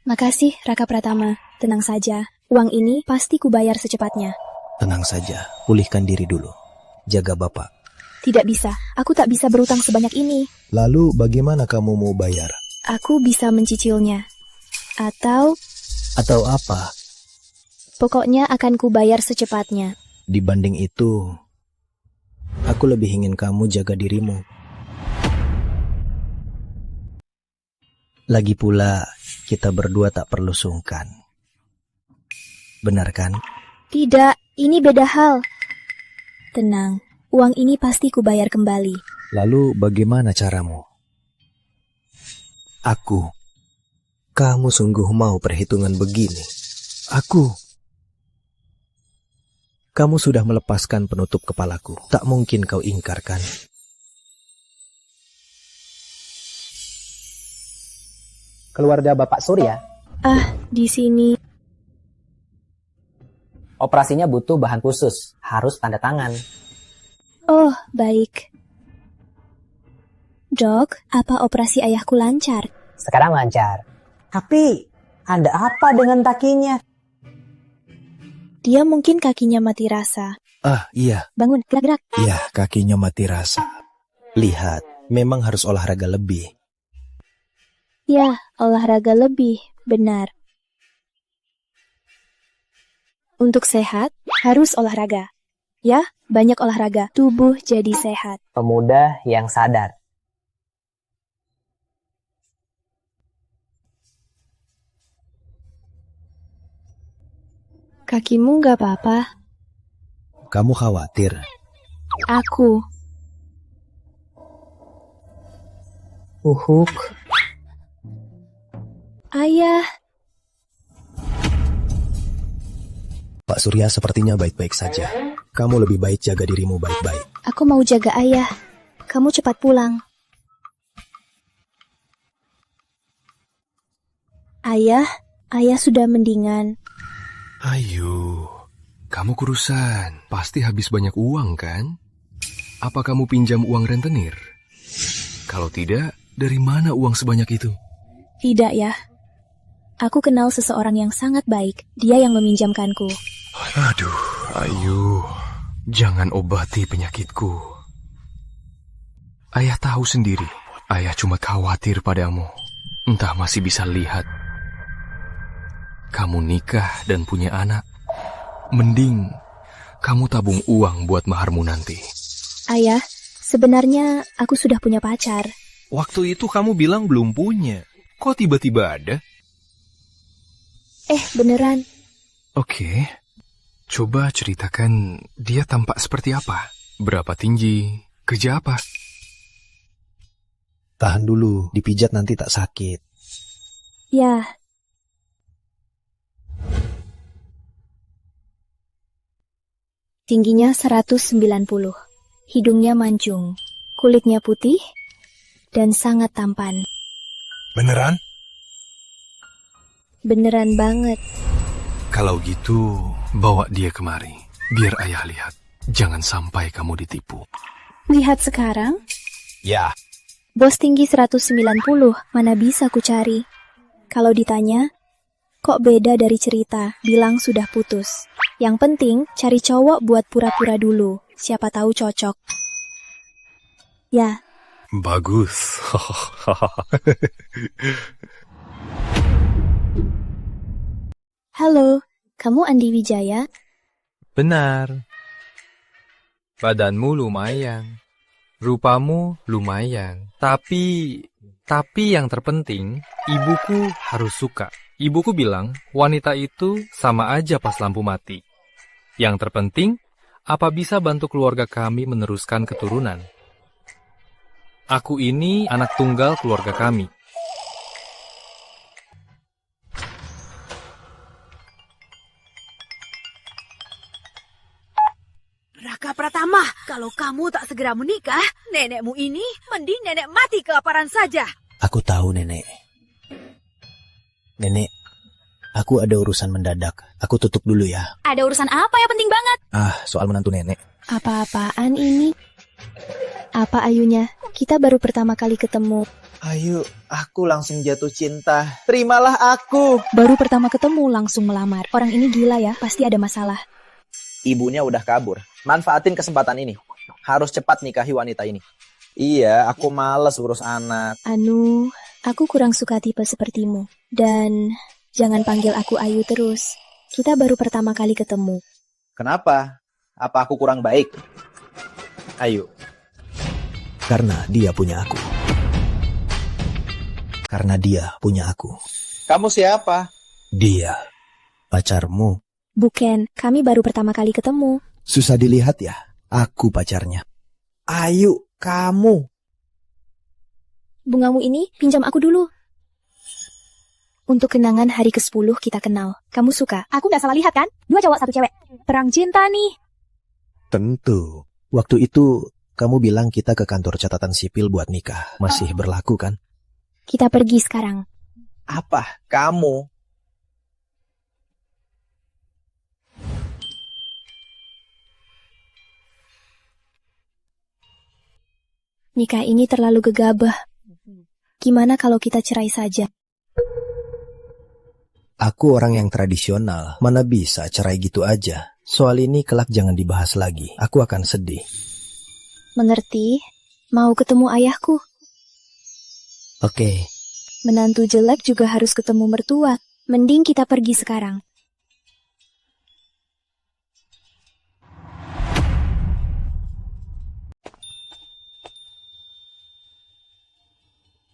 Makasih, Raka Pratama. Tenang saja, uang ini pasti kubayar secepatnya. Tenang saja, pulihkan diri dulu. Jaga bapak. Tidak bisa, aku tak bisa berutang sebanyak ini. Lalu bagaimana kamu mau bayar? Aku bisa mencicilnya. Atau apa? Pokoknya akan kubayar secepatnya. Dibanding itu, aku lebih ingin kamu jaga dirimu. Lagi pula, kita berdua tak perlu sungkan. Benar kan? Tidak, ini beda hal. Tenang, uang ini pasti kubayar kembali. Lalu bagaimana caramu? Kamu sungguh mau perhitungan begini? Kamu sudah melepaskan penutup kepalaku. Tak mungkin kau ingkarkan. Keluarga Bapak Surya, Di sini. operasinya butuh bahan khusus, harus tanda tangan. Oh, baik. Dok, apa operasi ayahku lancar? Sekarang lancar. Tapi, ada apa dengan kakinya? Dia mungkin kakinya mati rasa. Iya. Bangun, gerak-gerak. Iya, kakinya mati rasa. Lihat, memang harus olahraga lebih. Ya, olahraga lebih, benar. Untuk sehat, harus olahraga. Ya, banyak olahraga, tubuh jadi sehat. Pemuda yang sadar. Kakimu nggak apa-apa? Kamu khawatir? Aku. Uhuk. Ayah, Pak Surya sepertinya baik-baik saja. Kamu lebih baik jaga dirimu baik-baik. aku mau jaga ayah. Kamu cepat pulang. Ayah sudah mendingan. Ayo, kamu kurusan. Pasti habis banyak uang kan? Apa kamu pinjam uang rentenir? Kalau tidak, dari mana uang sebanyak itu? Tidak ya. Aku kenal seseorang yang sangat baik. Dia yang meminjamkanku. Aduh, ayo. Jangan obati penyakitku. Ayah tahu sendiri. Ayah cuma khawatir padamu. Entah masih bisa lihat. Kamu nikah dan punya anak. Mending kamu tabung uang buat maharmu nanti. Ayah, sebenarnya aku sudah punya pacar. Waktu itu kamu bilang belum punya. Kok tiba-tiba ada? Beneran. Oke. Coba ceritakan dia tampak seperti apa? Berapa tinggi? Kerja apa? Tahan dulu, dipijat nanti tak sakit. Ya. Tingginya 190. Hidungnya mancung. Kulitnya putih. Dan sangat tampan. Beneran? Beneran banget. Kalau gitu, bawa dia kemari. Biar ayah lihat. Jangan sampai kamu ditipu. Lihat sekarang. Ya. Bos tinggi 190. Mana bisa ku cari. Kalau ditanya, kok beda dari cerita, bilang sudah putus. Yang penting, cari cowok buat pura-pura dulu. Siapa tahu cocok. Ya. Bagus. Halo, kamu Andi Wijaya? Benar. Badanmu lumayan. Rupamu lumayan. Tapi yang terpenting, ibuku harus suka. Ibuku bilang, wanita itu sama aja pas lampu mati. Yang terpenting, apa bisa bantu keluarga kami meneruskan keturunan? Aku ini anak tunggal keluarga kami. Raka Pratama, kalau kamu tak segera menikah, nenekmu ini mending nenek mati kelaparan saja. Aku tahu, Nenek. Nenek, Aku ada urusan mendadak. Aku tutup dulu ya. Ada urusan apa yang penting banget? Soal menantu nenek. Apa-apaan ini? Apa Ayunya? Kita baru pertama kali ketemu. Ayu, aku langsung jatuh cinta. Terimalah aku. Baru pertama ketemu langsung melamar. Orang ini gila ya, pasti ada masalah. Ibunya udah kabur. Manfaatin kesempatan ini. Harus cepat nikahi wanita ini. Iya, aku males urus anak. Anu, aku kurang suka tipe sepertimu. Dan jangan panggil aku Ayu terus. Kita baru pertama kali ketemu. Kenapa? Apa aku kurang baik? Ayu. Karena dia punya aku. Karena dia punya aku. Kamu siapa? Dia pacarmu. Bukan, kami baru pertama kali ketemu. Susah dilihat ya, aku pacarnya. Ayu, kamu. Bungamu ini pinjam aku dulu. Untuk kenangan hari ke-10 kita kenal. Kamu suka? Aku nggak salah lihat kan? 2 cowok 1 cewek. Perang cinta nih. Tentu. Waktu itu kamu bilang kita ke kantor catatan sipil buat nikah. Masih berlaku kan? Kita pergi sekarang. Apa? Kamu? Nikah ini terlalu gegabah. Gimana kalau kita cerai saja? Aku orang yang tradisional. Mana bisa cerai gitu aja. Soal ini kelak jangan dibahas lagi. Aku akan sedih. Mengerti? Mau ketemu ayahku. Oke. Menantu jelek juga harus ketemu mertua. Mending kita pergi sekarang.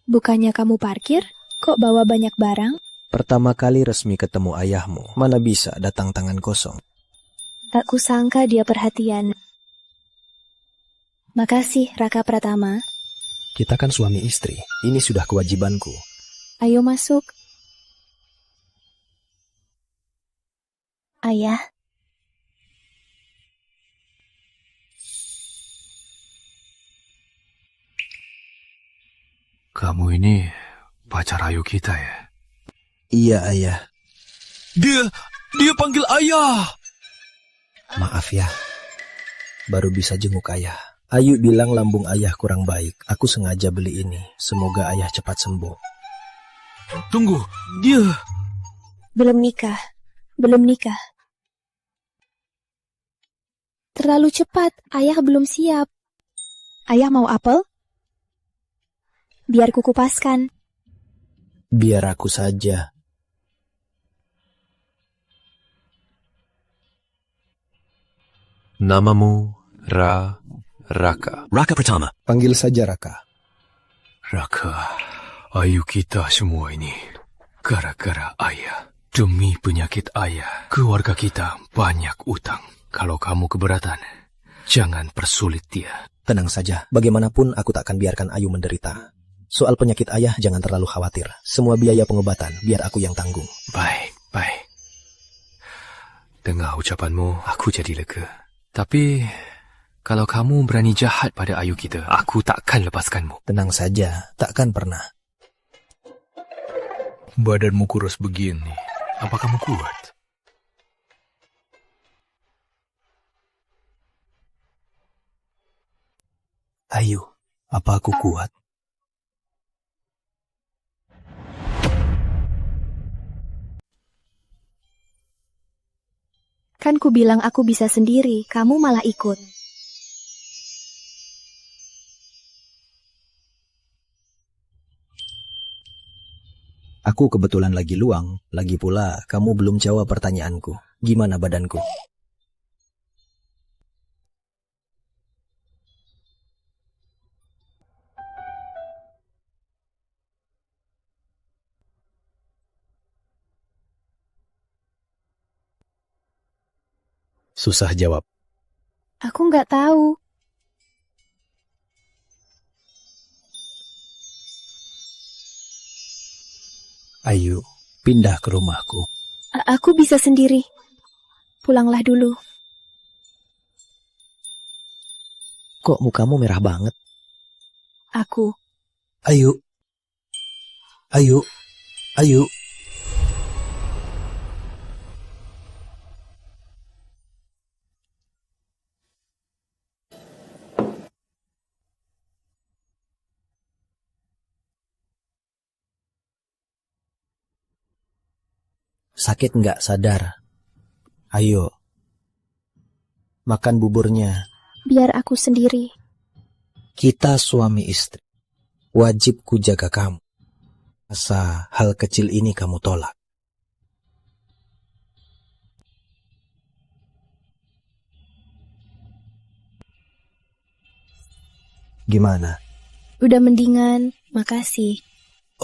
Bukannya kamu parkir? Kok bawa banyak barang? Pertama kali resmi ketemu ayahmu. Mana bisa datang tangan kosong. Tak kusangka dia perhatian. Makasih, Raka Pratama. Kita kan suami istri. Ini sudah kewajibanku. Ayo masuk. Ayah. Kamu ini pacar Ayu kita ya? Iya, ayah. Dia panggil ayah. Maaf ya. Baru bisa jenguk ayah. Ayu bilang lambung ayah kurang baik. Aku sengaja beli ini. Semoga ayah cepat sembuh. Tunggu, dia... Belum nikah. Belum nikah. Terlalu cepat. Ayah belum siap. Ayah mau apel? Biar kukupaskan. Biar aku saja. Namamu Raka. Raka Pratama. Panggil saja Raka. Raka, Ayu kita semua ini gara-gara ayah. Demi penyakit ayah, keluarga kita banyak utang. Kalau kamu keberatan, jangan persulit dia. Tenang saja, bagaimanapun aku tak akan biarkan Ayu menderita. Soal penyakit ayah jangan terlalu khawatir. Semua biaya pengobatan biar aku yang tanggung. Baik. Dengar ucapanmu, aku jadi lega. Tapi, kalau kamu berani jahat pada Ayu kita, aku takkan lepaskanmu. Tenang saja, takkan pernah. Badanmu kurus begini. Apa kamu kuat? Ayu, apa aku kuat? Kan ku bilang aku bisa sendiri, kamu malah ikut. Aku kebetulan lagi luang. Lagi pula, kamu belum jawab pertanyaanku. Gimana badanku? Susah jawab. Aku nggak tahu. Ayu, pindah ke rumahku. Aku bisa sendiri. Pulanglah dulu. Kok mukamu merah banget? Aku. Ayu. Sakit nggak sadar? Ayo, makan buburnya. Biar aku sendiri. Kita suami istri. Wajib ku jaga kamu. Masa hal kecil ini kamu tolak? Gimana? Udah mendingan, makasih.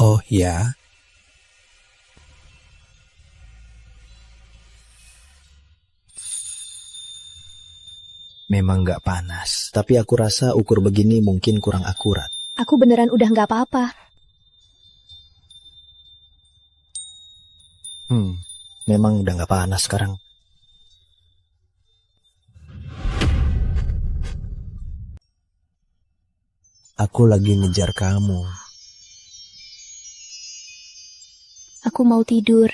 Oh ya? Memang gak panas, tapi aku rasa ukur begini mungkin kurang akurat. Aku beneran udah gak apa-apa. Memang udah gak panas sekarang. Aku lagi ngejar kamu. Aku mau tidur.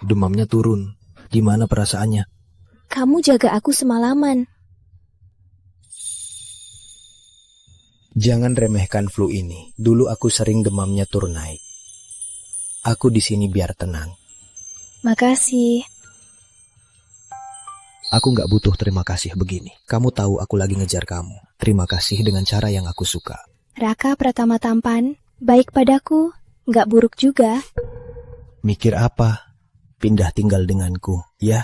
Demamnya turun. Gimana perasaannya? Kamu jaga aku semalaman. Jangan remehkan flu ini. Dulu aku sering demamnya turun naik. Aku di sini biar tenang. Makasih. Aku nggak butuh terima kasih begini. Kamu tahu aku lagi ngejar kamu. Terima kasih dengan cara yang aku suka. Raka Pratama tampan, baik padaku, nggak buruk juga. Mikir apa? Pindah tinggal denganku, ya?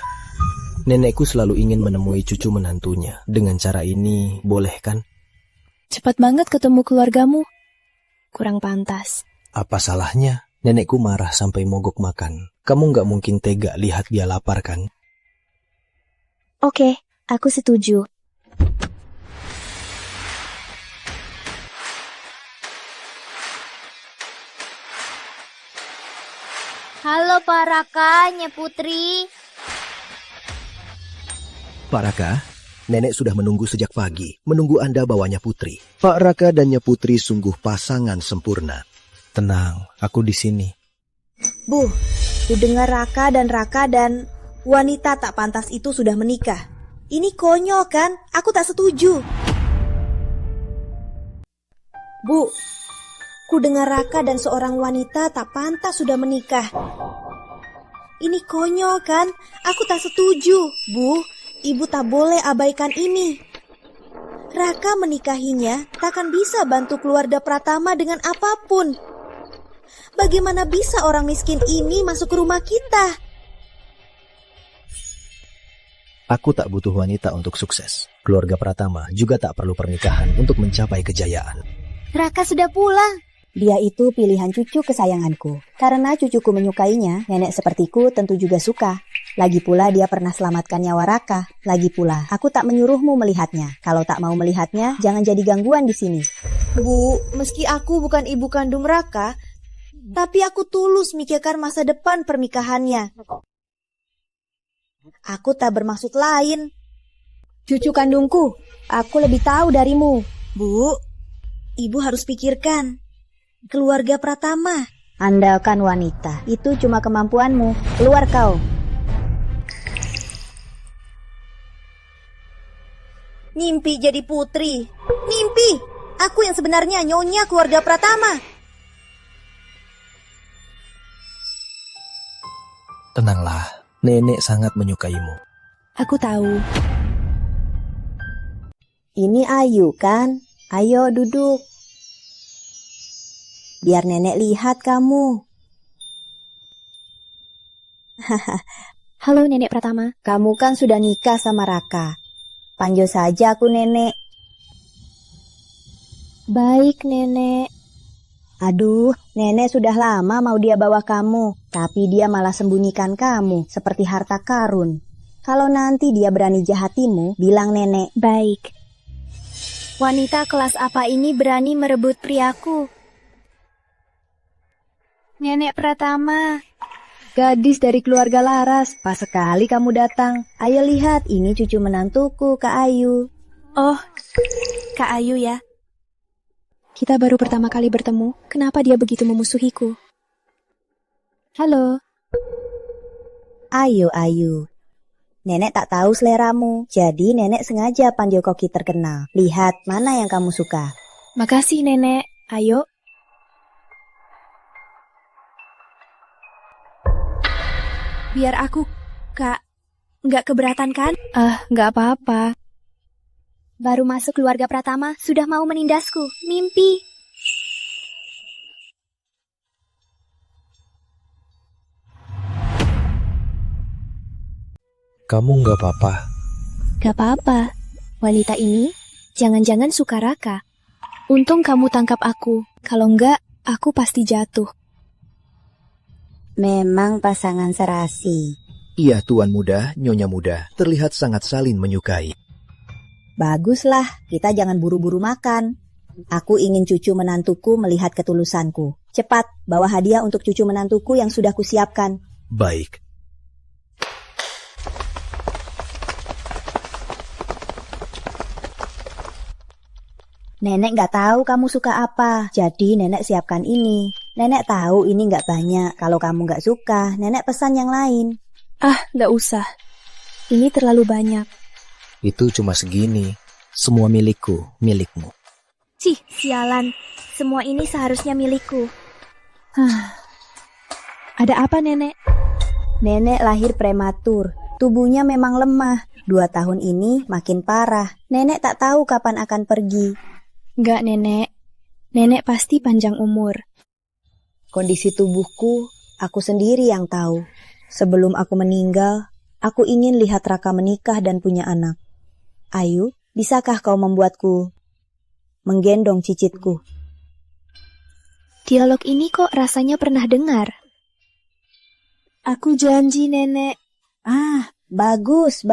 Nenekku selalu ingin menemui cucu menantunya. Dengan cara ini, boleh kan? Cepat banget ketemu keluargamu. Kurang pantas. Apa salahnya? Nenekku marah sampai mogok makan. Kamu nggak mungkin tega lihat dia lapar kan? Oke, aku setuju. Halo Pak Raka, Nya Putri. Pak Raka, nenek sudah menunggu sejak pagi. Menunggu Anda bawanya Putri. Pak Raka dan Nya Putri sungguh pasangan sempurna. Tenang, aku di sini. Bu, ku dengar Raka dan wanita tak pantas itu sudah menikah. Ini konyol kan? Aku tak setuju. Bu, ku dengar Raka dan seorang wanita tak pantas sudah menikah. Ini konyol kan? Aku tak setuju. Bu, ibu tak boleh abaikan ini. Raka menikahinya takkan bisa bantu keluarga Pratama dengan apapun. Bagaimana bisa orang miskin ini masuk ke rumah kita? Aku tak butuh wanita untuk sukses. Keluarga Pratama juga tak perlu pernikahan untuk mencapai kejayaan. Raka sudah pulang. Dia itu pilihan cucu kesayanganku. Karena cucuku menyukainya, nenek sepertiku tentu juga suka. Lagi pula dia pernah selamatkan nyawa Raka. Lagi pula, aku tak menyuruhmu melihatnya. Kalau tak mau melihatnya, jangan jadi gangguan di sini. Bu, meski aku bukan ibu kandung Raka, tapi aku tulus mikirkan masa depan pernikahannya. Aku tak bermaksud lain. Cucu kandungku, aku lebih tahu darimu. Bu, ibu harus pikirkan keluarga Pratama. Andalkan wanita, itu cuma kemampuanmu. Keluar kau. Mimpi jadi putri. Mimpi. Aku yang sebenarnya nyonya keluarga Pratama. Tenanglah, nenek sangat menyukaimu. Aku tahu. Ini Ayu kan? Ayo duduk. Biar nenek lihat kamu. Halo Nenek Pratama. Kamu kan sudah nikah sama Raka. Panggil saja aku nenek. Baik Nenek. Aduh, nenek sudah lama mau dia bawa kamu. Tapi dia malah sembunyikan kamu seperti harta karun. Kalau nanti dia berani jahatimu, bilang nenek. Baik. Wanita kelas apa ini berani merebut priaku? Nenek Pratama. Gadis dari keluarga Laras, pas sekali kamu datang. Ayo lihat, ini cucu menantuku, Kak Ayu. Oh, Kak Ayu ya. Kita baru pertama kali bertemu, kenapa dia begitu memusuhiku? Halo. Ayu. Nenek tak tahu seleramu, jadi nenek sengaja panggil koki terkenal. Lihat, mana yang kamu suka. Makasih, Nenek. Ayo. Biar aku, Kak. Nggak keberatan kan? Nggak apa-apa. Baru masuk keluarga Pratama, sudah mau menindasku. Mimpi. Kamu nggak apa-apa. Gak apa-apa. Wanita ini jangan-jangan suka Raka. Untung kamu tangkap aku. Kalau enggak, aku pasti jatuh. Memang pasangan serasi. Iya, tuan muda, nyonya muda, terlihat sangat saling menyukai. Baguslah, kita jangan buru-buru makan. Aku ingin cucu menantuku melihat ketulusanku. Cepat, bawa hadiah untuk cucu menantuku yang sudah kusiapkan. Baik. Nenek nggak tahu kamu suka apa, jadi nenek siapkan ini. Nenek tahu ini nggak banyak, kalau kamu nggak suka, nenek pesan yang lain. Nggak usah. Ini terlalu banyak. Itu cuma segini. Semua milikku, milikmu. Cih, sialan. Semua ini seharusnya milikku. Ada apa, Nenek? Nenek lahir prematur, tubuhnya memang lemah. 2 tahun ini makin parah. Nenek tak tahu kapan akan pergi. Enggak, Nenek. Nenek pasti panjang umur. Kondisi tubuhku, aku sendiri yang tahu. Sebelum aku meninggal, aku ingin lihat Raka menikah dan punya anak. Ayu, bisakah kau membuatku menggendong cicitku? Dialog ini kok rasanya pernah dengar. Aku janji, Nenek. Bagus.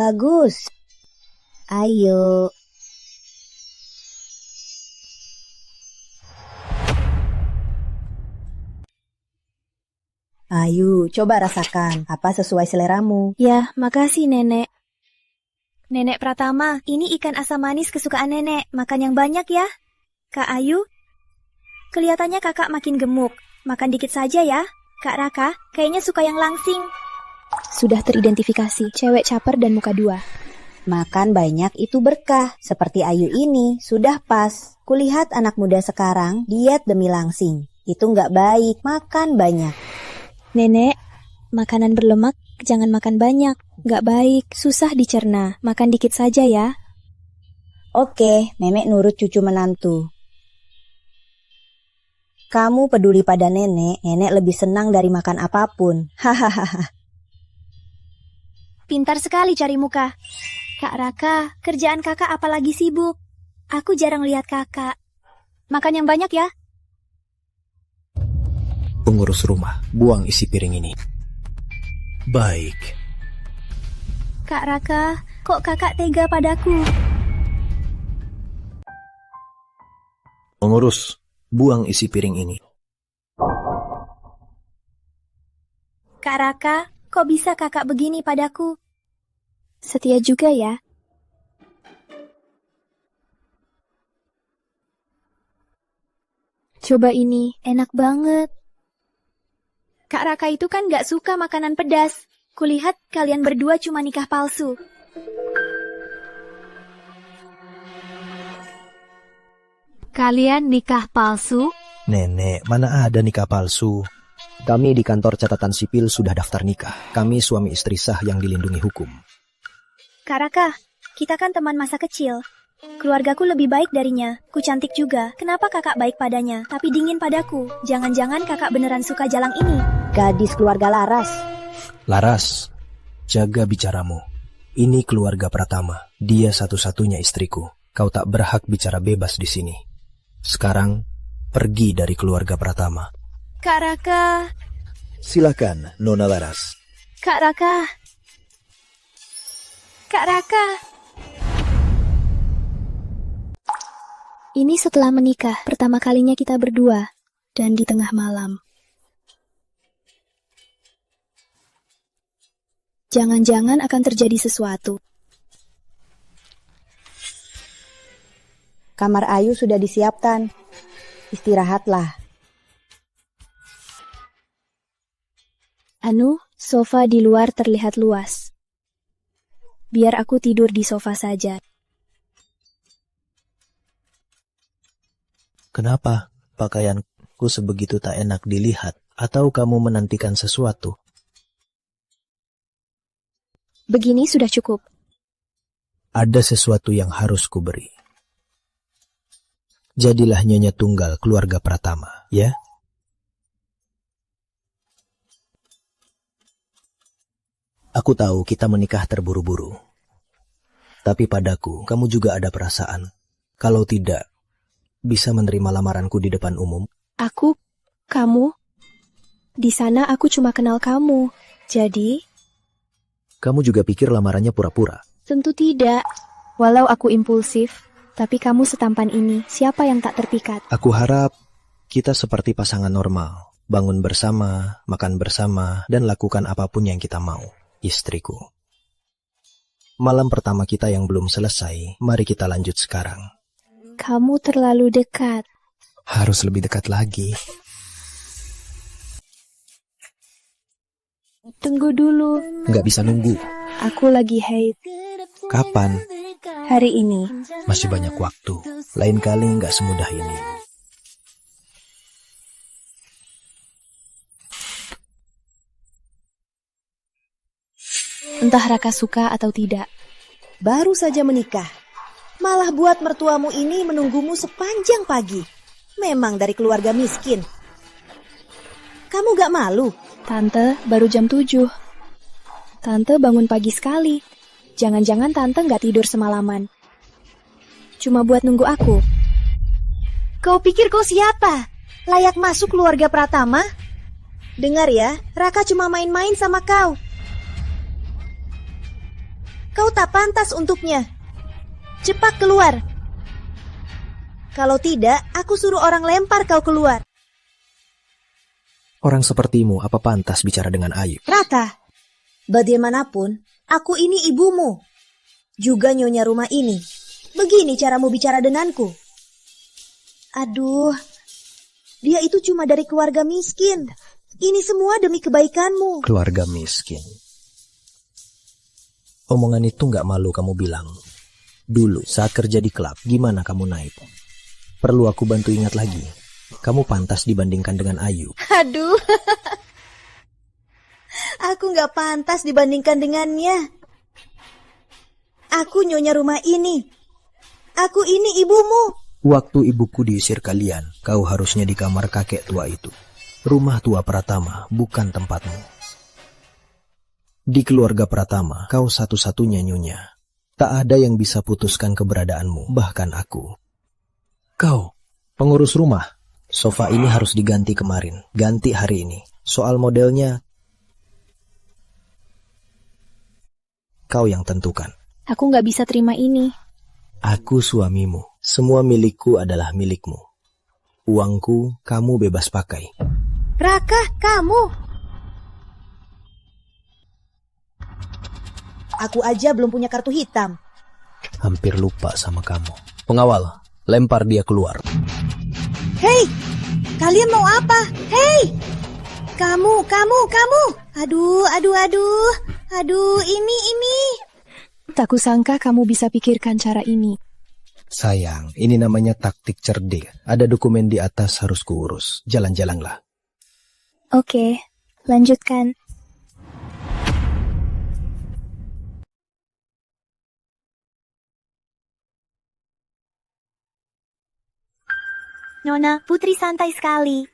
Ayo. Ayu, coba rasakan. Apa sesuai seleramu? Ya, makasih, Nenek. Nenek Pratama, ini ikan asam manis kesukaan Nenek. Makan yang banyak ya. Kak Ayu, kelihatannya kakak makin gemuk. Makan dikit saja ya. Kak Raka, kayaknya suka yang langsing. Sudah teridentifikasi, cewek caper dan muka 2. Makan banyak itu berkah. Seperti Ayu ini, sudah pas. Kulihat anak muda sekarang diet demi langsing. Itu nggak baik, makan banyak. Nenek, makanan berlemak jangan makan banyak. Nggak baik, susah dicerna. Makan dikit saja ya. Oke, nenek nurut cucu menantu. Kamu peduli pada nenek lebih senang dari makan apapun. Hahaha. Pintar sekali cari muka. Kak Raka, kerjaan kakak apalagi sibuk? Aku jarang lihat kakak. Makan yang banyak ya. Pengurus rumah, buang isi piring ini. Baik. Kak Raka, kok kakak tega padaku? Pengurus, buang isi piring ini. Kak Raka, kok bisa kakak begini padaku? Setia juga ya. Coba ini, enak banget. Kak Raka itu kan gak suka makanan pedas. Kulihat kalian berdua cuma nikah palsu. Kalian nikah palsu? Nenek, mana ada nikah palsu? Kami di kantor catatan sipil sudah daftar nikah. Kami suami istri sah yang dilindungi hukum. Kak Raka, kita kan teman masa kecil. Keluargaku lebih baik darinya. Ku cantik juga. Kenapa kakak baik padanya, tapi dingin padaku? Jangan-jangan kakak beneran suka jalang ini? Gadis keluarga Laras. Laras, jaga bicaramu. Ini keluarga Pratama. Dia satu-satunya istriku. Kau tak berhak bicara bebas di sini. Sekarang, pergi dari keluarga Pratama. Kak Raka. Silakan, Nona Laras. Kak Raka. Kak Raka. Ini setelah menikah, pertama kalinya kita berdua. Dan di tengah malam. Jangan-jangan akan terjadi sesuatu. Kamar Ayu sudah disiapkan. Istirahatlah. Anu, sofa di luar terlihat luas. Biar aku tidur di sofa saja. Kenapa pakaianku sebegitu tak enak dilihat? Atau kamu menantikan sesuatu? Begini sudah cukup. Ada sesuatu yang harus kuberi. Jadilah nyonya tunggal keluarga Pratama, ya? Aku tahu kita menikah terburu-buru. Tapi padaku, kamu juga ada perasaan. Kalau tidak, bisa menerima lamaranku di depan umum? Aku, kamu, di sana aku cuma kenal kamu. Jadi, kamu juga pikir lamarannya pura-pura? tentu tidak. Walau aku impulsif, tapi kamu setampan ini, siapa yang tak terpikat? Aku harap kita seperti pasangan normal. Bangun bersama, makan bersama, dan lakukan apapun yang kita mau. Istriku. Malam pertama kita yang belum selesai, mari kita lanjut sekarang. Kamu terlalu dekat. Harus lebih dekat lagi. Tunggu dulu. Nggak bisa nunggu. Aku lagi haid. Kapan? Hari ini. Masih banyak waktu. Lain kali nggak semudah ini. Entah Raka suka atau tidak. Baru saja menikah. Malah buat mertuamu ini menunggumu sepanjang pagi. Memang dari keluarga miskin. Kamu gak malu? Tante, baru jam 7. Tante bangun pagi sekali. Jangan-jangan Tante gak tidur semalaman. Cuma buat nunggu aku. Kau pikir kau siapa? Layak masuk keluarga Pratama? Dengar ya, Raka cuma main-main sama kau. Kau tak pantas untuknya. Cepat keluar. Kalau tidak, aku suruh orang lempar kau keluar. Orang sepertimu apa pantas bicara dengan Ayu? Raka, bagaimanapun, aku ini ibumu. Juga nyonya rumah ini. Begini caramu bicara denganku. Aduh, dia itu cuma dari keluarga miskin. Ini semua demi kebaikanmu. Keluarga miskin. Omongan itu nggak malu kamu bilang. Dulu saat kerja di klub, gimana kamu naik? Perlu aku bantu ingat lagi. Kamu pantas dibandingkan dengan Ayu. Aduh, aku nggak pantas dibandingkan dengannya. Aku nyonya rumah ini. Aku ini ibumu. Waktu ibuku diusir kalian, kau harusnya di kamar kakek tua itu. Rumah tua Pratama bukan tempatmu. Di keluarga Pratama, kau satu-satunya nyonya. Tak ada yang bisa putuskan keberadaanmu, bahkan aku. Kau, pengurus rumah. Sofa ini harus diganti kemarin, ganti hari ini. Soal modelnya, kau yang tentukan. Aku gak bisa terima ini. Aku suamimu. Semua milikku adalah milikmu. Uangku, kamu bebas pakai. Raka, kamu. Aku aja belum punya kartu hitam. Hampir lupa sama kamu. Pengawal, lempar dia keluar. Hei, kalian mau apa? Hei, kamu. Aduh, ini. Tak kusangka kamu bisa pikirkan cara ini. Sayang, ini namanya taktik cerdik. Ada dokumen di atas harus kuurus. Jalan-jalanlah. Oke, lanjutkan. Nona, Putri santai sekali.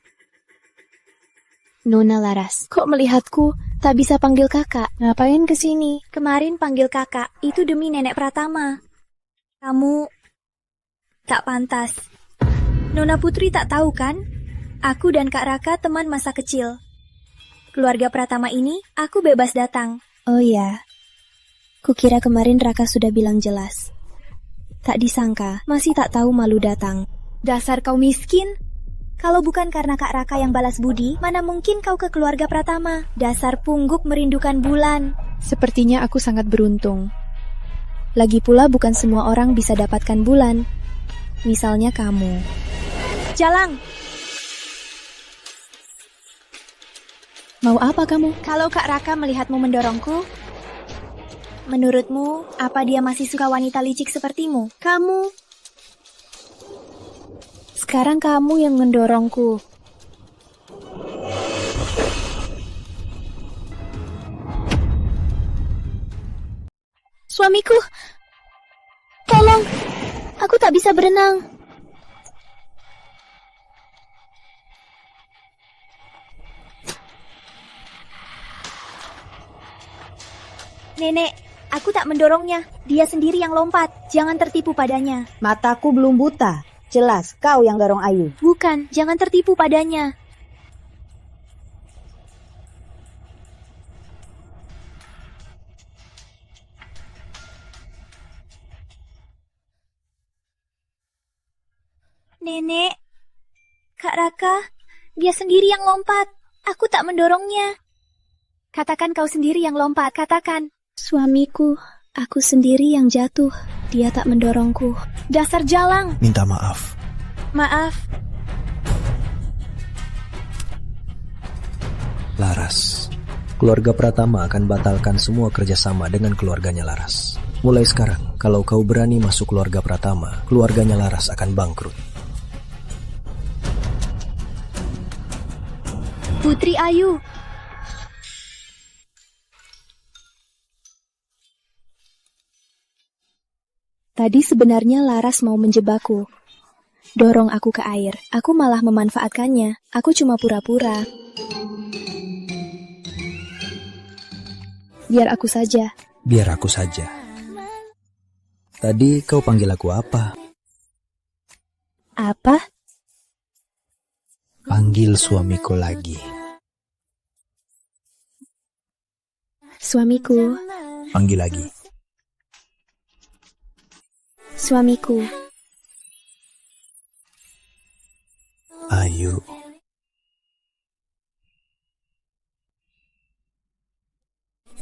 Nona Laras, kok melihatku tak bisa panggil kakak? Ngapain kesini? Kemarin panggil kakak, itu demi nenek Pratama. Kamu tak pantas. Nona Putri tak tahu kan? Aku dan Kak Raka teman masa kecil. Keluarga Pratama ini, aku bebas datang. Oh ya, kukira kemarin Raka sudah bilang jelas. Tak disangka, masih tak tahu malu datang. Dasar kau miskin. Kalau bukan karena Kak Raka yang balas budi, mana mungkin kau ke keluarga Pratama? Dasar pungguk merindukan bulan. Sepertinya aku sangat beruntung. Lagi pula bukan semua orang bisa dapatkan bulan. Misalnya kamu. Jalang, Mau apa kamu? kalau Kak Raka melihatmu mendorongku, menurutmu apa dia masih suka wanita licik sepertimu? Sekarang kamu yang mendorongku. Suamiku, tolong, aku tak bisa berenang. Nenek, aku tak mendorongnya. Dia sendiri yang lompat. Jangan tertipu padanya. Mataku belum buta. Jelas kau yang dorong Ayu. Bukan, jangan tertipu padanya. Nenek, Kak Raka, dia sendiri yang lompat. Aku tak mendorongnya. Katakan kau sendiri yang lompat, katakan. Suamiku, aku sendiri yang jatuh. Dia tak mendorongku. Dasar jalang. Minta maaf. Maaf. Laras. Keluarga Pratama akan batalkan semua kerjasama dengan keluarganya Laras. Mulai sekarang, kalau kau berani masuk keluarga Pratama, keluarganya Laras akan bangkrut. Putri Ayu. Tadi sebenarnya Laras mau menjebakku. Dorong aku ke air. Aku malah memanfaatkannya. Aku cuma pura-pura. Biar aku saja. Biar aku saja. Tadi kau panggil aku apa? Apa? Panggil suamiku lagi. Suamiku. Panggil lagi. Suamiku. Ayu.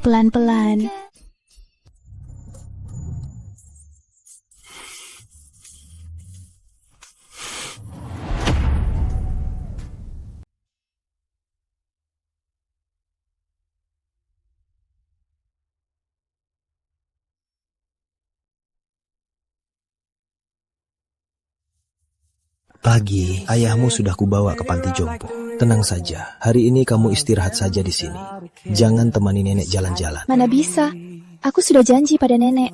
Pelan-pelan. Pagi, ayahmu sudah kubawa ke panti jompo. Tenang saja, hari ini kamu istirahat saja di sini. Jangan temani nenek jalan-jalan. Mana bisa? Aku sudah janji pada nenek.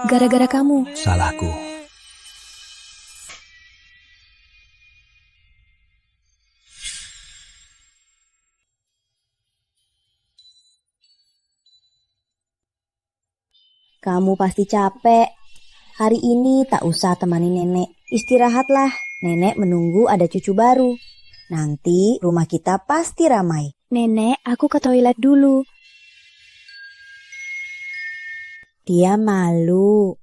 Gara-gara kamu. Salahku. Kamu pasti capek. Hari ini tak usah temani nenek. Istirahatlah. Nenek menunggu ada cucu baru. Nanti rumah kita pasti ramai. Nenek, aku ke toilet dulu. Dia malu.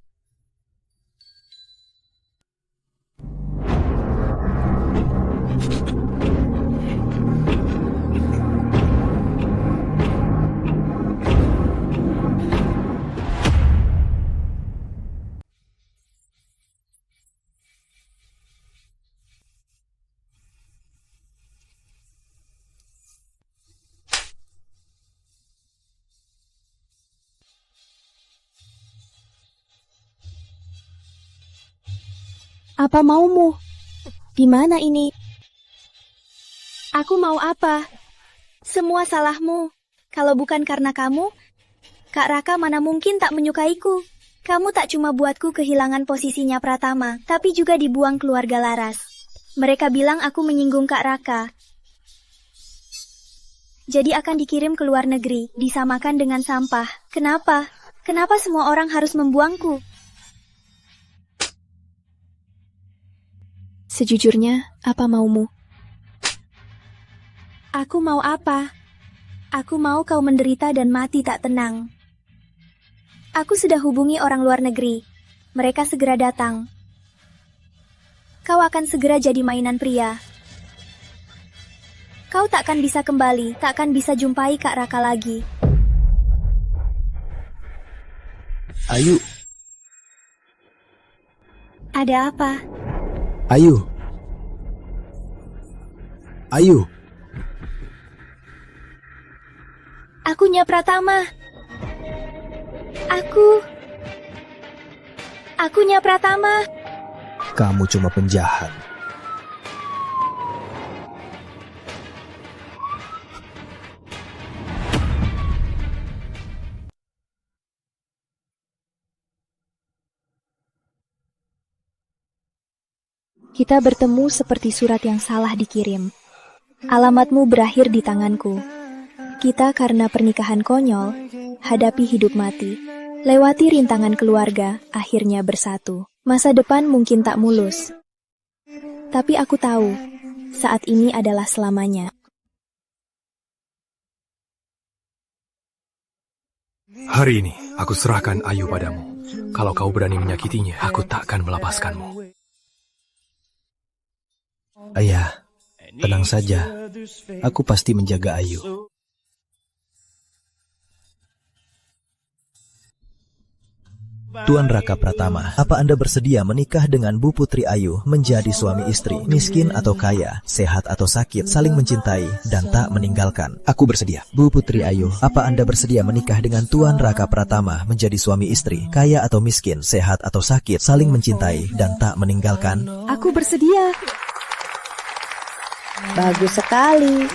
Apa maumu? Di mana ini? Aku mau apa? Semua salahmu. Kalau bukan karena kamu, Kak Raka mana mungkin tak menyukaiku. Kamu tak cuma buatku kehilangan posisinya Pratama, tapi juga dibuang keluarga Laras. Mereka bilang aku menyinggung Kak Raka. Jadi akan dikirim ke luar negeri, disamakan dengan sampah. Kenapa? Kenapa semua orang harus membuangku? Sejujurnya, apa maumu? Aku mau apa? Aku mau kau menderita dan mati tak tenang. Aku sudah hubungi orang luar negeri. Mereka segera datang. Kau akan segera jadi mainan pria. Kau takkan bisa kembali, takkan bisa jumpai Kak Raka lagi. Ayu, Ada apa? Ayu. Ayu. Aku Nya Pratama. Aku Nya Pratama. Kamu cuma penjahat. Kita bertemu seperti surat yang salah dikirim. Alamatmu berakhir di tanganku. Kita karena pernikahan konyol, hadapi hidup mati. Lewati rintangan keluarga, akhirnya bersatu. Masa depan mungkin tak mulus. Tapi aku tahu, saat ini adalah selamanya. Hari ini, aku serahkan Ayu padamu. Kalau kau berani menyakitinya, aku takkan melepaskanmu. Ayah, tenang saja. Aku pasti menjaga Ayu. Tuan Raka Pratama, apa Anda bersedia menikah dengan Bu Putri Ayu menjadi suami istri, miskin atau kaya, sehat atau sakit, saling mencintai, dan tak meninggalkan? Aku bersedia. Bu Putri Ayu, apa Anda bersedia menikah dengan Tuan Raka Pratama menjadi suami istri, kaya atau miskin, sehat atau sakit, saling mencintai, dan tak meninggalkan? Aku bersedia. Bagus sekali.